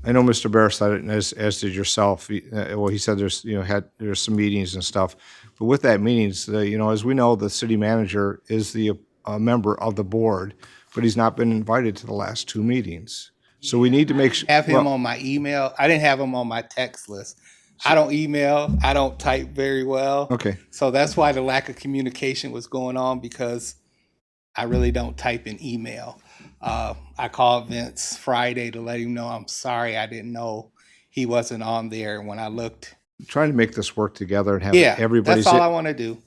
I know Mr. Barr said it, and as did yourself. He said there's some meetings and stuff, but with that meetings, as we know, the city manager is the member of the board, but he's not been invited to the last 2 meetings. So we need to make sure. Have him on my email. I didn't have him on my text list. I don't email. I don't type very well. Okay. So that's why the lack of communication was going on, because I really don't type in email. I called Vince Friday to let him know I'm sorry. I didn't know he wasn't on there. When I looked, Trying to make this work together and have that's all I want to do.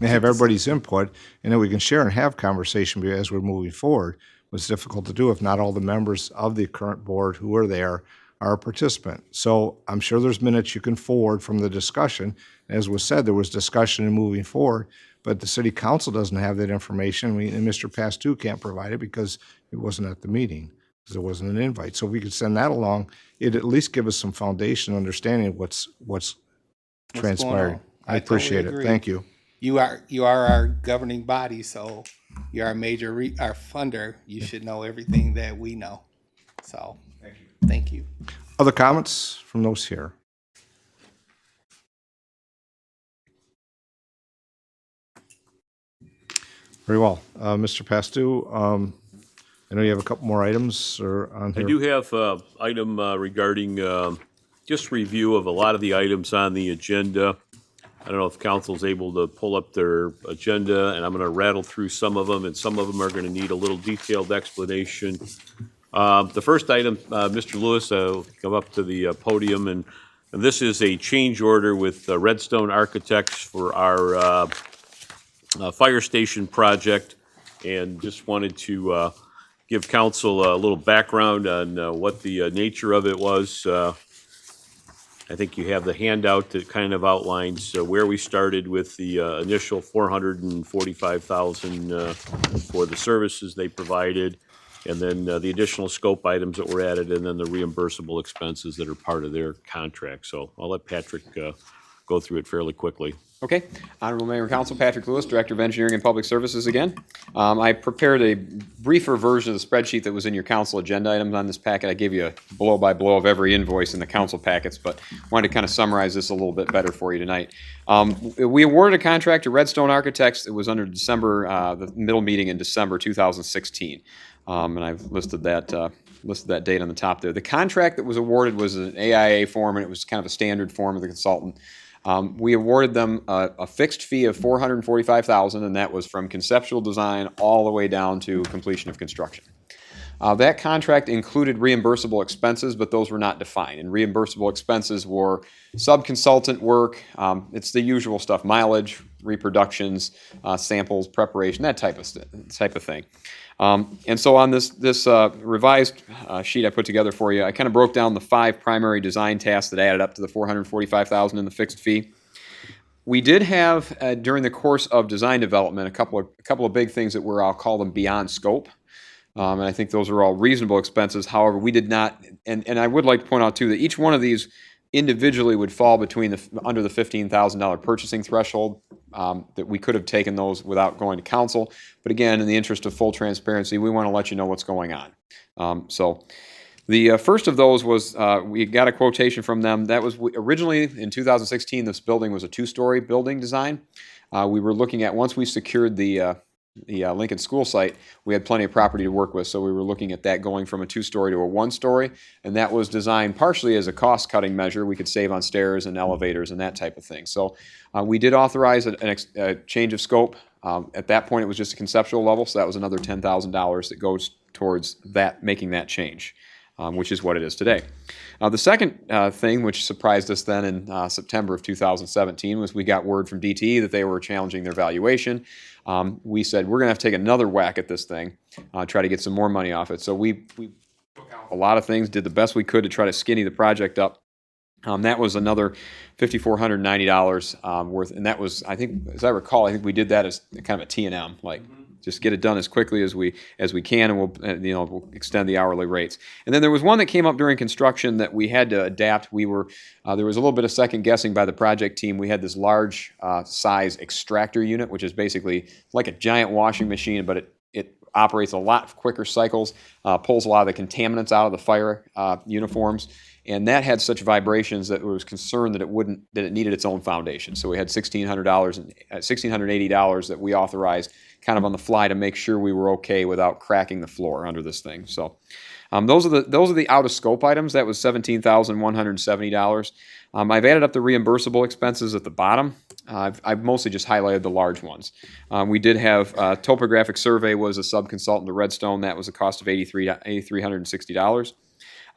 Have everybody's input, and then we can share and have conversation as we're moving forward. It's difficult to do if not all the members of the current board who are there are a participant. So I'm sure there's minutes you can forward from the discussion. As was said, there was discussion in moving forward, but the city council doesn't have that information. And Mr. Pastu can't provide it because it wasn't at the meeting, because there wasn't an invite. So if we could send that along, it'd at least give us some foundation understanding what's transpired. I appreciate totally it. agree. Thank you. You are our governing body, so you're our major our funder. You should know everything that we know. So thank you. Other comments from those here? Very well. Mr. Pastu, I know you have a couple more items or on I here. do have an item regarding just review of a lot of the items on the agenda. I don't know if council's able to pull up their agenda, and I'm going to rattle through some of them, and some of them are going to need a little detailed explanation. The first item, Mr. Lewis, come up to the podium, and this is a change order with Redstone Architects for our fire station project, and just wanted to give council a little background on what the nature of it was. I think you have the handout that kind of outlines where we started with the initial $445,000 for the services they provided, and then the additional scope items that were added, and then the reimbursable expenses that are part of their contract. So I'll let Patrick go through it fairly quickly. Okay. Honorable Mayor and Council, Patrick Lewis, Director of Engineering and Public Services again. I prepared a briefer version of the spreadsheet that was in your council agenda items on this packet. I gave you a blow-by-blow of every invoice in the council packets, but wanted to kind of summarize this a little bit better for you tonight. We awarded a contract to Redstone Architects. It was under December, the middle meeting in December 2016. And I've listed that date on the top there. The contract that was awarded was an AIA form, and it was kind of a standard form of the consultant. We awarded them a fixed fee of $445,000, and that was from conceptual design all the way down to completion of construction. That contract included reimbursable expenses, but those were not defined. And reimbursable expenses were sub-consultant work. It's the usual stuff: mileage, reproductions, samples, preparation, that type of thing. And so on this revised sheet I put together for you, I kind of broke down the 5 primary design tasks that added up to the $445,000 in the fixed fee. We did have during the course of design development a couple of big things that were, I'll call them, beyond scope. And I think those are all reasonable expenses. However, we did not, and I would like to point out too that each one of these individually would fall under the $15,000 purchasing threshold. That we could have taken those without going to council. But again, in the interest of full transparency, we want to let you know what's going on. So the first of those was we got a quotation from them. That was originally in 2016, this building was a 2-story building design. We were looking at, once we secured the Lincoln School site, we had plenty of property to work with, so we were looking at that going from a 2-story to a 1-story, and that was designed partially as a cost-cutting measure. We could save on stairs and elevators and that type of thing. So we did authorize a change of scope. At that point, it was just a conceptual level, so that was another $10,000 that goes towards that, making that change, which is what it is today. The second thing, which surprised us then in September of 2017, was we got word from DTE that they were challenging their valuation. We said, we're going to have to take another whack at this thing, try to get some more money off it. So we took out a lot of things, did the best we could to try to skinny the project up. That was another $5,490 worth, and that was, I think, as I recall, I think we did that as kind of a T&M, like just get it done as quickly as we can, and we'll extend the hourly rates. And then there was one that came up during construction that we had to adapt. There was a little bit of second guessing by the project team. We had this large size extractor unit, which is basically like a giant washing machine, but it operates a lot quicker cycles, pulls a lot of the contaminants out of the fire uniforms. And that had such vibrations that it was concerned that it needed its own foundation. So we had $1,680 that we authorized kind of on the fly to make sure we were okay without cracking the floor under this thing. So those are the out of scope items. That was $17,170. I've added up the reimbursable expenses at the bottom. I've mostly just highlighted the large ones. We did have topographic survey was a sub-consultant to Redstone. That was a cost of $8,360.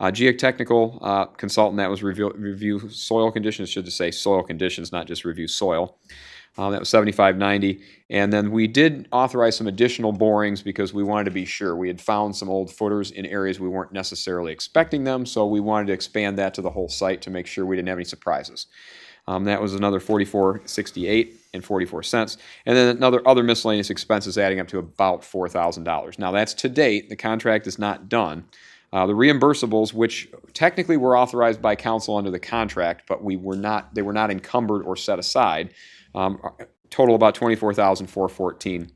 Geotechnical consultant, that was review soil conditions, should just say soil conditions, not just review soil. That was $75.90. And then we did authorize some additional borings because we wanted to be sure. We had found some old footers in areas we weren't necessarily expecting them, so we wanted to expand that to the whole site to make sure we didn't have any surprises. That was another $44.68 and 44 cents. And then other miscellaneous expenses adding up to about $4,000. Now that's to date. The contract is not done. The reimbursables, which technically were authorized by council under the contract, but they were not encumbered or set aside, total about $24,414.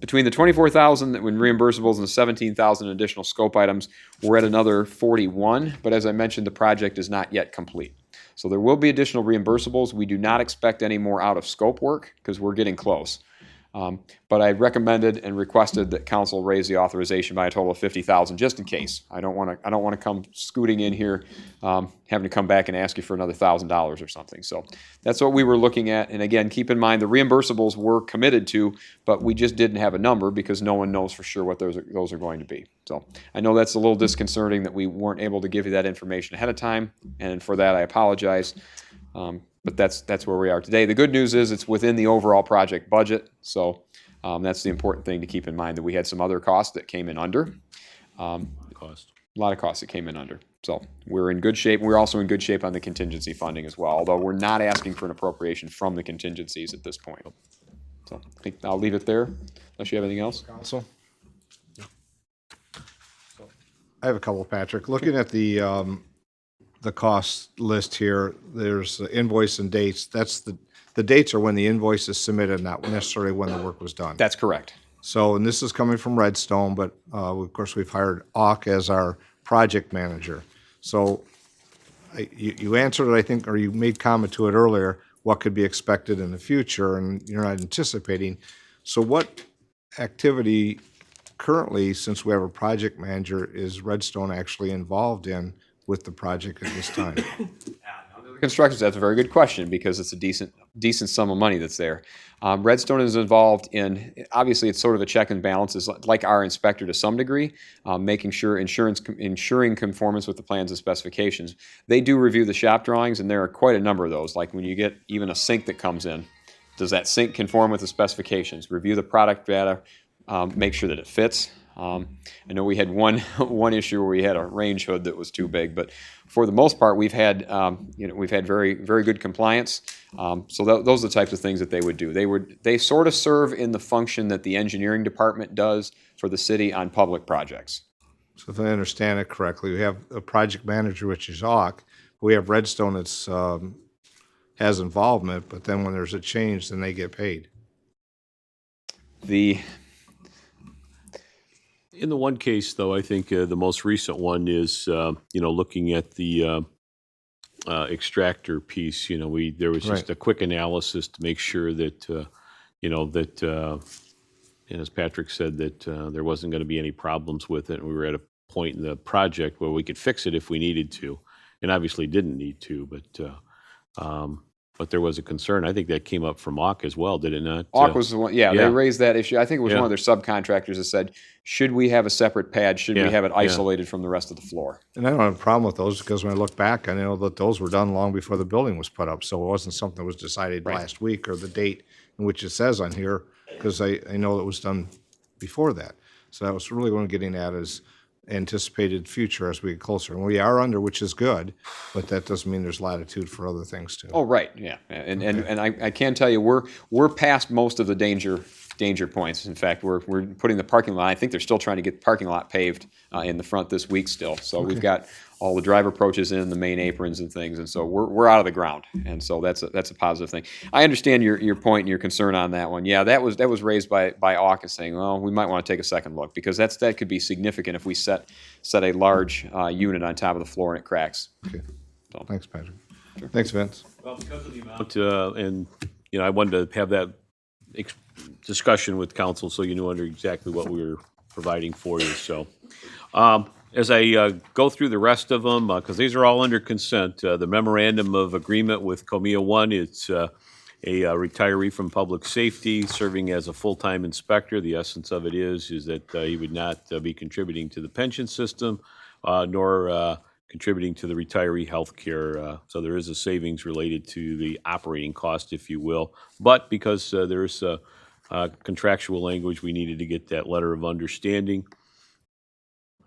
Between the $24,000 in reimbursables and the $17,000 additional scope items, we're at another $41. But as I mentioned, the project is not yet complete. So there will be additional reimbursables. We do not expect any more out of scope work because we're getting close. But I recommended and requested that council raise the authorization by a total of $50,000, just in case. I don't want to come scooting in here, having to come back and ask you for another $1,000 or something. So that's what we were looking at. And again, keep in mind the reimbursables were committed to, but we just didn't have a number because no one knows for sure what those are going to be. So I know that's a little disconcerting that we weren't able to give you that information ahead of time, and for that I apologize. But that's where we are today. The good news is it's within the overall project budget, so that's the important thing to keep in mind, that we had some other costs that came in under. A lot of costs that came in under. So we're in good shape. We're also in good shape on the contingency funding as well, although we're not asking for an appropriation from the contingencies at this point. So I think I'll leave it there, unless you have anything else. Council? I have a couple, Patrick. Looking at the cost list here, there's the invoice and dates. That's the dates are when the invoice is submitted, not necessarily when the work was done. That's correct. So, and this is coming from Redstone, but of course, we've hired Auk as our project manager. So you answered it, I think, or you made comment to it earlier, what could be expected in the future, and you're not anticipating. So what activity currently, since we have a project manager, is Redstone actually involved in with the project at this time? Construction, that's a very good question, because it's a decent sum of money that's there. Redstone is involved in, obviously it's sort of a check and balance, it's like our inspector to some degree, making sure ensuring conformance with the plans and specifications. They do review the shop drawings, and there are quite a number of those. Like when you get even a sink that comes in, does that sink conform with the specifications? Review the product data, make sure that it fits. I know we had one issue where we had a range hood that was too big, but for the most part, we've had very very good compliance. So those are the types of things that they would do. They sort of serve in the function that the engineering department does for the city on public projects. So if I understand it correctly, we have a project manager, which is Auk. We have Redstone that's has involvement, but then when there's a change, then they get paid. In the one case, though, I think the most recent one is, looking at the extractor piece. There was just Right. a quick analysis to make sure that, and as Patrick said, that there wasn't going to be any problems with it. And we were at a point in the project where we could fix it if we needed to, and obviously didn't need to, but there was a concern. I think that came up from Auk as well, did it not? Auk was the one, yeah, yeah. they raised that issue. I think it was Yeah. one of their subcontractors that said, should we have a separate pad? Should we Yeah, have it yeah. isolated from the rest of the floor? And I don't have a problem with those, because when I look back, I know that those were done long before the building was put up. So it wasn't something that was decided Right. last week, or the date in which it says on here, because I know it was done before that. So that was really what I'm getting at, is anticipated future as we get closer. And we are under, which is good, but that doesn't mean there's latitude for other things too. Oh, right, yeah, and I can tell you, we're past most of the danger points. In fact, we're putting the parking lot. I think they're still trying to get the parking lot paved in the front this week still. So we've got all the drive approaches in, the main aprons and things, and so we're out of the ground, and so that's a positive thing. I understand your point and your concern on that one. Yeah, that was raised by Auk, saying, well, we might want to take a second look, because that could be significant if we set a large unit on top of the floor and it cracks. Okay. Thanks, Patrick. Thanks, Vince. Well, because of the amount, and I wanted to have that discussion with council, so you knew under exactly what we were providing for you. So, as I go through the rest of them, because these are all under consent, the memorandum of agreement with Comia One, it's a retiree from public safety serving as a full-time inspector. The essence of it is that he would not be contributing to the pension system, nor contributing to the retiree health care. So there is a savings related to the operating cost, if you will. But because there is contractual language, we needed to get that letter of understanding.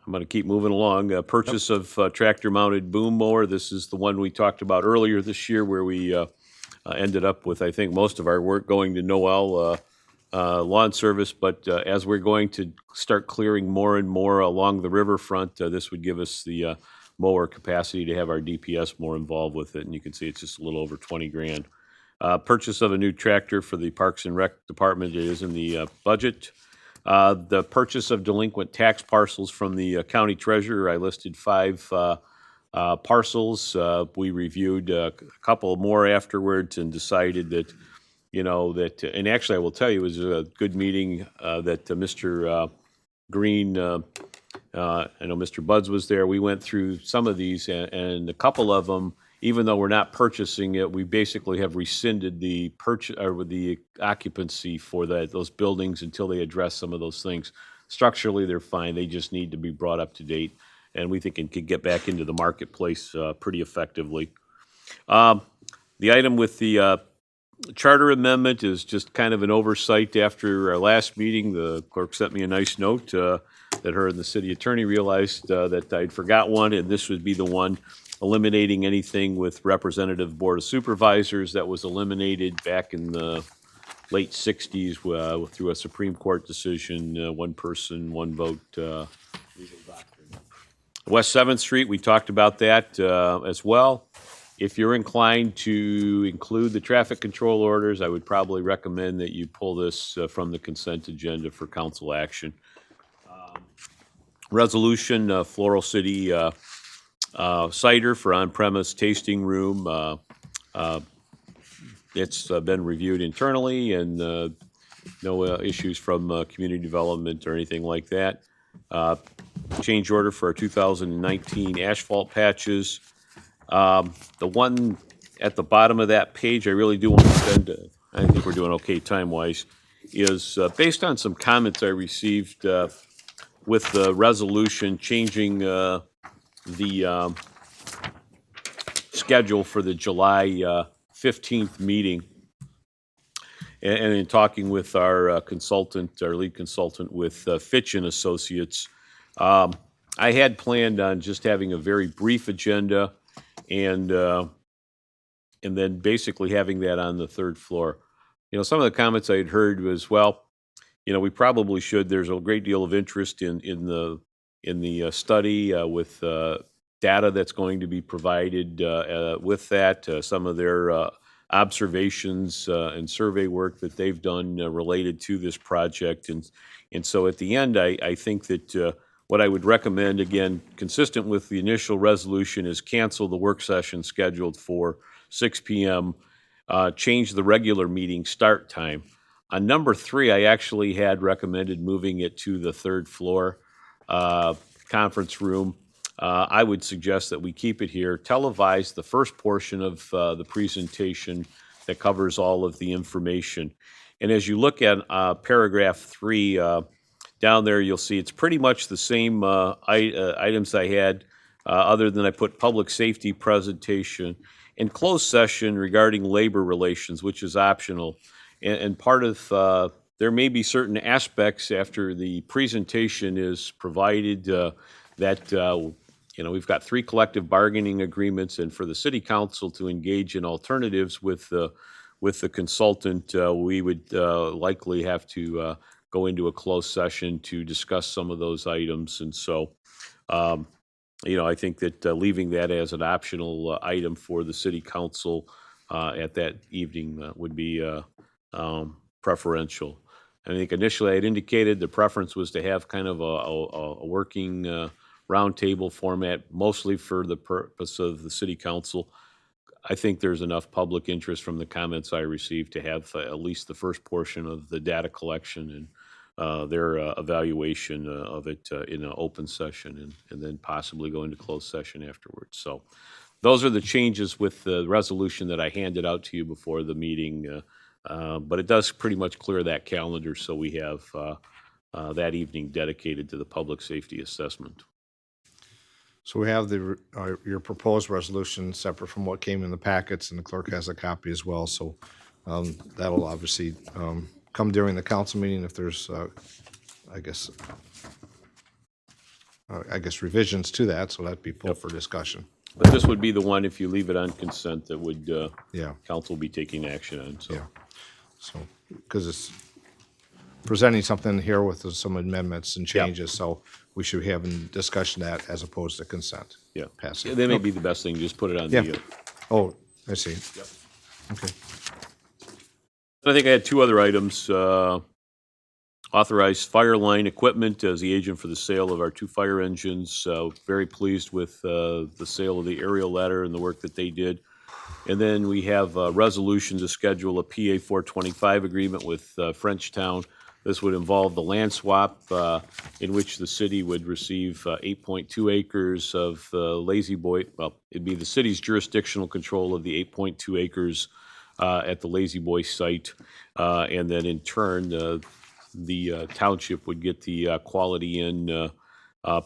I'm going to keep moving along. Purchase of tractor-mounted boom mower. This is the one we talked about earlier this year, where we ended up with, I think, most of our work going to Noel Lawn Service. But as we're going to start clearing more and more along the riverfront, this would give us the mower capacity to have our DPS more involved with it. And you can see it's just a little over 20 grand. Purchase of a new tractor for the Parks and Rec Department. It is in the budget. The purchase of delinquent tax parcels from the county treasurer. I listed 5 parcels. We reviewed a couple more afterwards and decided that you know, that, and actually I will tell you, it was a good meeting that Mr. Green, I know Mr. Buds was there. We went through some of these, and a couple of them, even though we're not purchasing it, we basically have rescinded the purchase or the occupancy for those buildings until they address some of those things. Structurally, they're fine. They just need to be brought up to date, and we think it could get back into the marketplace pretty effectively. The item with the charter amendment is just kind of an oversight after our last meeting. The clerk sent me a nice note that her and the city attorney realized that I'd forgot one, and this would be the one eliminating anything with representative board of supervisors that was eliminated back in the late 60s through a Supreme Court decision, one person, one vote. Legal doctrine. West 7th Street, we talked about that as well. If you're inclined to include the traffic control orders, I would probably recommend that you pull this from the consent agenda for council action. Resolution, Floral City cider for on-premise tasting room. It's been reviewed internally, and no issues from community development or anything like that. Change order for our 2019 asphalt patches. The one at the bottom of that page, I really do want to spend, I think we're doing okay time-wise, is based on some comments I received with the resolution changing the schedule for the July 15th meeting. And in talking with our consultant, our lead consultant with Fitch and Associates, I had planned on just having a very brief agenda and then basically having that on the third floor. You know, some of the comments I had heard was, well, you know, we probably should. There's a great deal of interest in the study with data that's going to be provided with that. Some of their observations and survey work that they've done related to this project, and so at the end, I think that what I would recommend, again, consistent with the initial resolution, is cancel the work session scheduled for 6 p.m., change the regular meeting start time. On number 3, I actually had recommended moving it to the third floor conference room. I would suggest that we keep it here, televise the first portion of the presentation that covers all of the information. And as you look at paragraph 3, down there, you'll see it's pretty much the same items I had, other than I put public safety presentation and closed session regarding labor relations, which is optional. And part of, there may be certain aspects after the presentation is provided that, you know, we've got 3 collective bargaining agreements, and for the city council to engage in alternatives with the consultant, we would likely have to go into a closed session to discuss some of those items. And so, you know, I think that leaving that as an optional item for the city council at that evening would be preferential. I think initially I had indicated the preference was to have kind of a working roundtable format, mostly for the purpose of the city council. I think there's enough public interest from the comments I received to have at least the first portion of the data collection and their evaluation of it in an open session, and then possibly go into closed session afterwards. So those are the changes with the resolution that I handed out to you before the meeting. But it does pretty much clear that calendar, so we have that evening dedicated to the public safety assessment. So we have your proposed resolution separate from what came in the packets, and the clerk has a copy as well. So that'll obviously come during the council meeting if there's, I guess revisions to that. So that'd be pulled for discussion. But this would be the one, if you leave it on consent, that would council be taking action on. So. Yeah. So because it's presenting something here with some amendments and changes, so we should be having discussion that as opposed to consent. Yeah. Passing. Yeah, that may be the best thing. Just put it on Yeah. the. Oh, I see. Yep. Okay. I think I had 2 other items. Authorized fire line equipment as the agent for the sale of our 2 fire engines. Very pleased with the sale of the aerial ladder and the work that they did. And then we have a resolution to schedule a PA 425 agreement with Frenchtown. This would involve the land swap in which the city would receive 8.2 acres of Lazy Boy. Well, it'd be the city's jurisdictional control of the 8.2 acres at the Lazy Boy site. And then in turn, the township would get the Quality Inn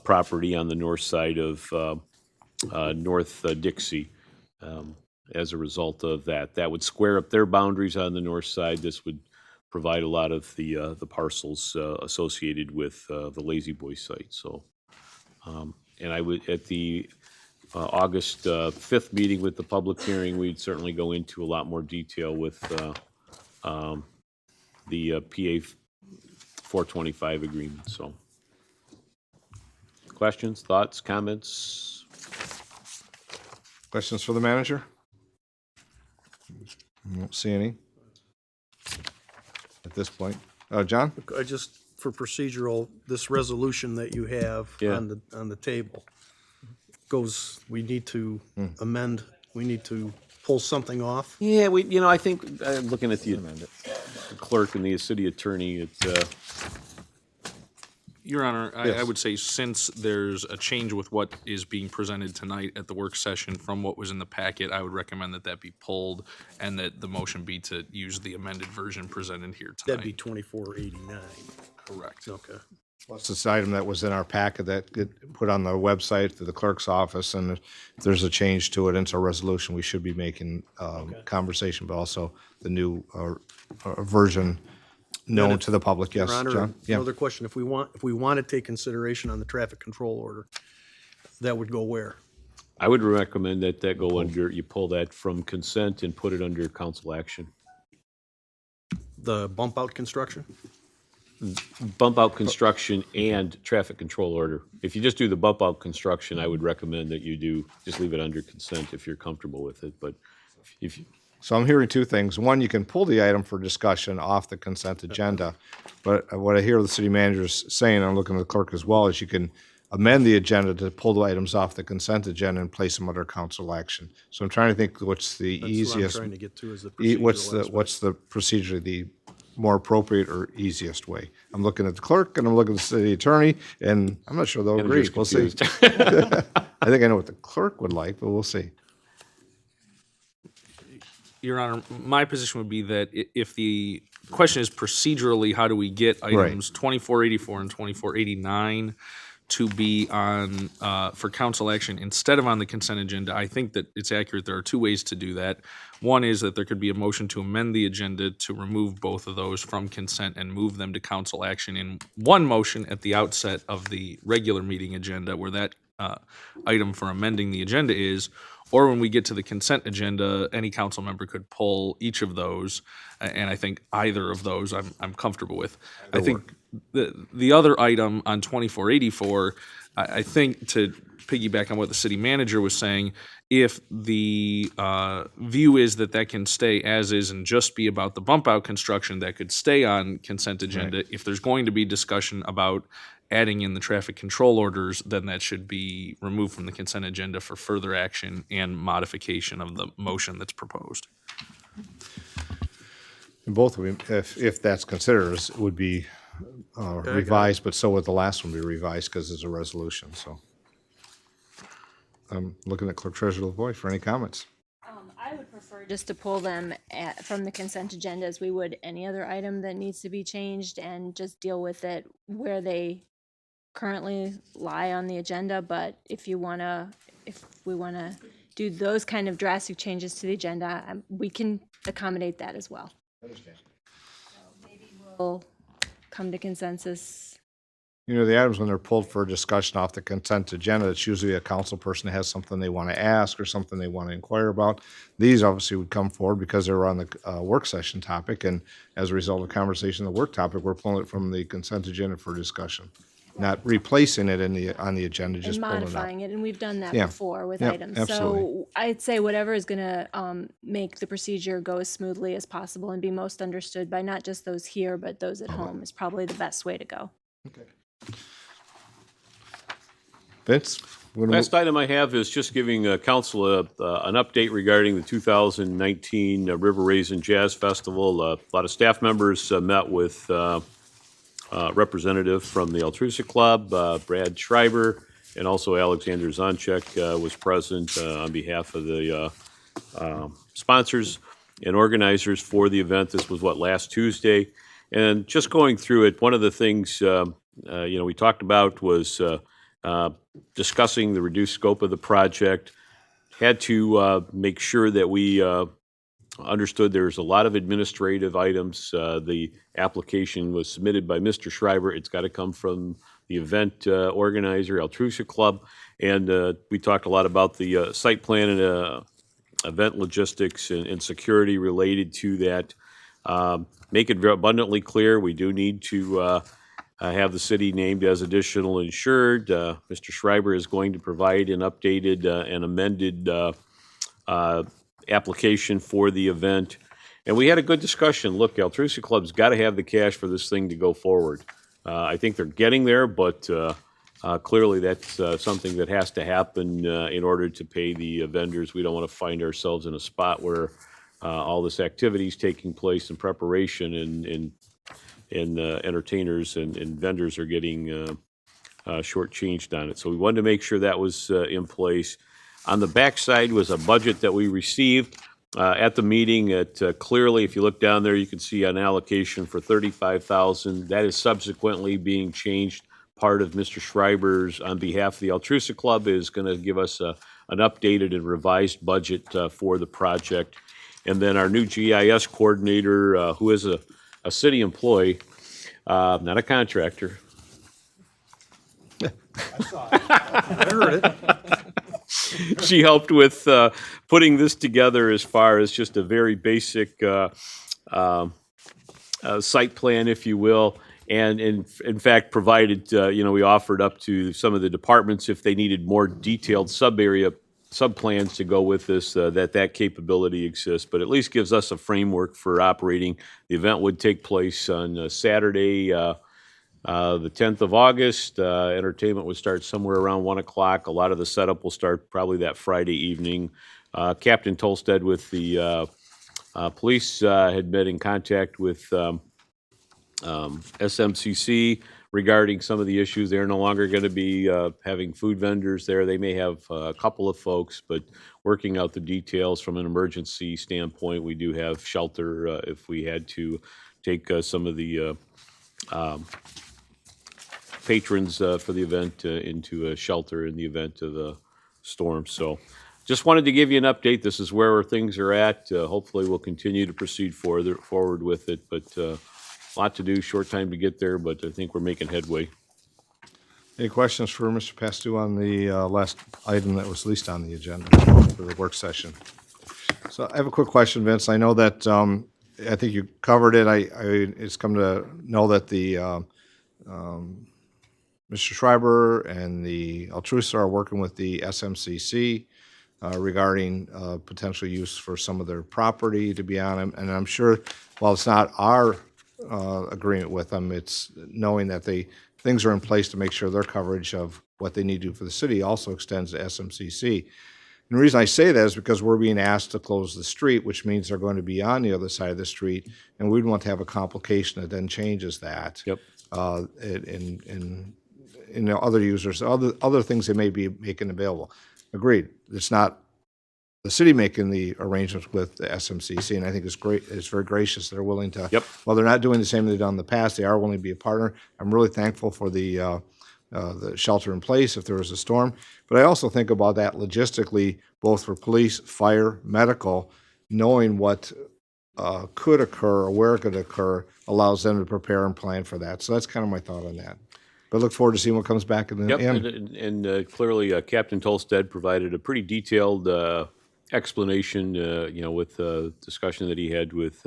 property on the north side of North Dixie. As a result of that, that would square up their boundaries on the north side. This would provide a lot of the parcels associated with the Lazy Boy site. So, and I would, at the August 5th meeting with the public hearing, we'd certainly go into a lot more detail with the PA 425 agreement. So, questions, thoughts, comments? Questions for the manager? I don't see any at this point. John? I just, for procedural, this resolution that you have Yeah. on the table goes, we need to amend, we need to pull something off. Yeah, I think, looking at the clerk and the city attorney, Your Honor, I Yes. would say since there's a change with what is being presented tonight at the work session from what was in the packet, I would recommend that that be pulled and that the motion be to use the amended version presented here tonight. That'd be 2489. Correct. Okay. Plus this item that was in our packet that get put on the website to the clerk's office, and if there's a change to it into a resolution, we should be making conversation, but also the new version known to the public. Yes, Your Honor, John? Yeah. another question. If we want to take consideration on the traffic control order, that would go where? I would recommend that go under, you pull that from consent and put it under council action. The bump out construction? Bump out construction and traffic control order. If you just do the bump out construction, I would recommend that you just leave it under consent if you're comfortable with it. But if you, So I'm hearing two things. One, you can pull the item for discussion off the consent agenda, but what I hear the city manager is saying, and I'm looking at the clerk as well, is you can amend the agenda to pull the items off the consent agenda and place them under council action. So I'm trying to think what's the That's easiest. what I'm trying to get to, is the What's procedural what's the procedure, the more appropriate or easiest way? I'm looking at the clerk and I'm looking at the city attorney, and I'm not sure they'll agree. Manager's We'll see. confused. I think I know what the clerk would like, but we'll see. Your Honor, my position would be that if the question is procedurally, how do we get items 2484 and 2489 to be on, for council action instead of on the consent agenda, I think that it's accurate. There are two ways to do that. One is that there could be a motion to amend the agenda to remove both of those from consent and move them to council action in one motion at the outset of the regular meeting agenda, where that item for amending the agenda is, or when we get to the consent agenda, any council member could pull each of those, and I think either of those I'm comfortable with. I think the other item on 2484, I think, to piggyback on what the city manager was saying, if the view is that can stay as is and just be about the bump out construction, that could stay on consent agenda. Right. If there's going to be discussion about adding in the traffic control orders, then that should be removed from the consent agenda for further action and modification of the motion that's proposed. And both of them, if that's considered, would be revised, but so would the last one be revised because it's a resolution, so. I'm looking at Clerk Treasurer LaVoy for any comments. I would prefer just to pull them from the consent agenda as we would any other item that needs to be changed, and just deal with it where they currently lie on the agenda. But if we want to do those kind of drastic changes to the agenda, we can accommodate that as well. Understand. So maybe we'll come to consensus. You know, the items when they're pulled for discussion off the consent agenda, it's usually a council person that has something they want to ask or something they want to inquire about. These obviously would come forward because they were on the work session topic, and as a result of conversation, the work topic, we're pulling it from the consent agenda for discussion, not replacing it on the agenda, just And pulling it out. modifying it, and we've done that Yeah. before with Yeah, items. absolutely. So I'd say whatever is going to make the procedure go as smoothly as possible and be most understood by not just those here, but those at home is probably the best way to go. Okay. Vince? Last item I have is just giving council an update regarding the 2019 River Raisin Jazz Festival. A lot of staff members met with representative from the Altrusa Club, Brad Schreiber, and also Alexander Zonchek was present on behalf of the sponsors and organizers for the event. This was last Tuesday. And just going through it, one of the things, we talked about was discussing the reduced scope of the project. Had to make sure that we understood there's a lot of administrative items. The application was submitted by Mr. Schreiber. It's got to come from the event organizer, Altrusa Club. And we talked a lot about the site plan and event logistics and security related to that. Make it very abundantly clear, we do need to have the city named as additional insured. Mr. Schreiber is going to provide an updated and amended application for the event. And we had a good discussion. Look, Altrusa Club's got to have the cash for this thing to go forward. I think they're getting there, but clearly that's something that has to happen in order to pay the vendors. We don't want to find ourselves in a spot where all this activity is taking place in preparation and entertainers and vendors are getting shortchanged on it. So we wanted to make sure that was in place. On the backside was a budget that we received at the meeting. Clearly, if you look down there, you can see an allocation for $35,000. That is subsequently being changed. Part of Mr. Schreiber's, on behalf of the Altrusa Club, is going to give us an updated and revised budget for the project. And then our new GIS coordinator, who is a city employee, not a contractor. I heard it. She helped with putting this together as far as just a very basic site plan, if you will. And in fact, provided, we offered up to some of the departments if they needed more detailed sub-plans to go with this, that capability exists. But at least gives us a framework for operating. The event would take place on Saturday, the 10th of August. Entertainment would start somewhere around 1 o'clock. A lot of the setup will start probably that Friday evening. Captain Tolstead with the police had been in contact with SMCC regarding some of the issues. They're no longer going to be having food vendors there. They may have a couple of folks, but working out the details from an emergency standpoint. We do have shelter if we had to take some of the patrons for the event into a shelter in the event of a storm. So just wanted to give you an update. This is where things are at. Hopefully we'll continue to proceed forward with it, but a lot to do, short time to get there, but I think we're making headway. Any questions for Mr. Pastu on the last item that was least on the agenda for the work session? So I have a quick question, Vince. I know that I think you covered it. It's come to know that the Mr. Schreiber and the Altrusa are working with the SMCC regarding potential use for some of their property to be on them. And I'm sure while it's not our agreement with them, it's knowing that things are in place to make sure their coverage of what they need to do for the city also extends to SMCC. And the reason I say that is because we're being asked to close the street, which means they're going to be on the other side of the street, and we'd want to have a complication that then changes that. Yep. And other users, other things they may be making available. Agreed. It's not the city making the arrangements with the SMCC, and I think it's great. It's very gracious. They're willing to. Yep. While they're not doing the same they've done in the past, they are willing to be a partner. I'm really thankful for the shelter in place if there was a storm. But I also think about that logistically, both for police, fire, medical, knowing what could occur or where it could occur allows them to prepare and plan for that. So that's kind of my thought on that. But look forward to seeing what comes back in the Yep, end. and clearly Captain Tolstead provided a pretty detailed explanation, with the discussion that he had with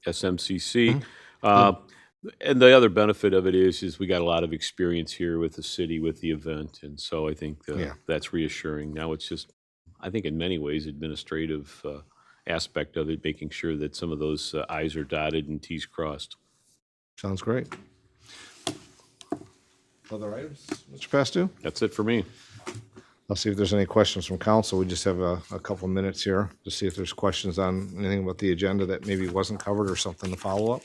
SMCC. And the other benefit of it is we got a lot of experience here with the city with the event, and so I think that's reassuring. Now it's just, I think in many ways, administrative aspect of it, making sure that some of those I's are dotted and T's crossed. Sounds great. Other items, Mr. Pastu? That's it for me. I'll see if there's any questions from council. We just have a couple minutes here to see if there's questions on anything about the agenda that maybe wasn't covered or something to follow up.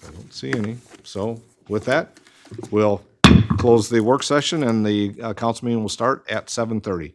I don't see any. So with that, we'll close the work session and the council meeting will start at 7:30.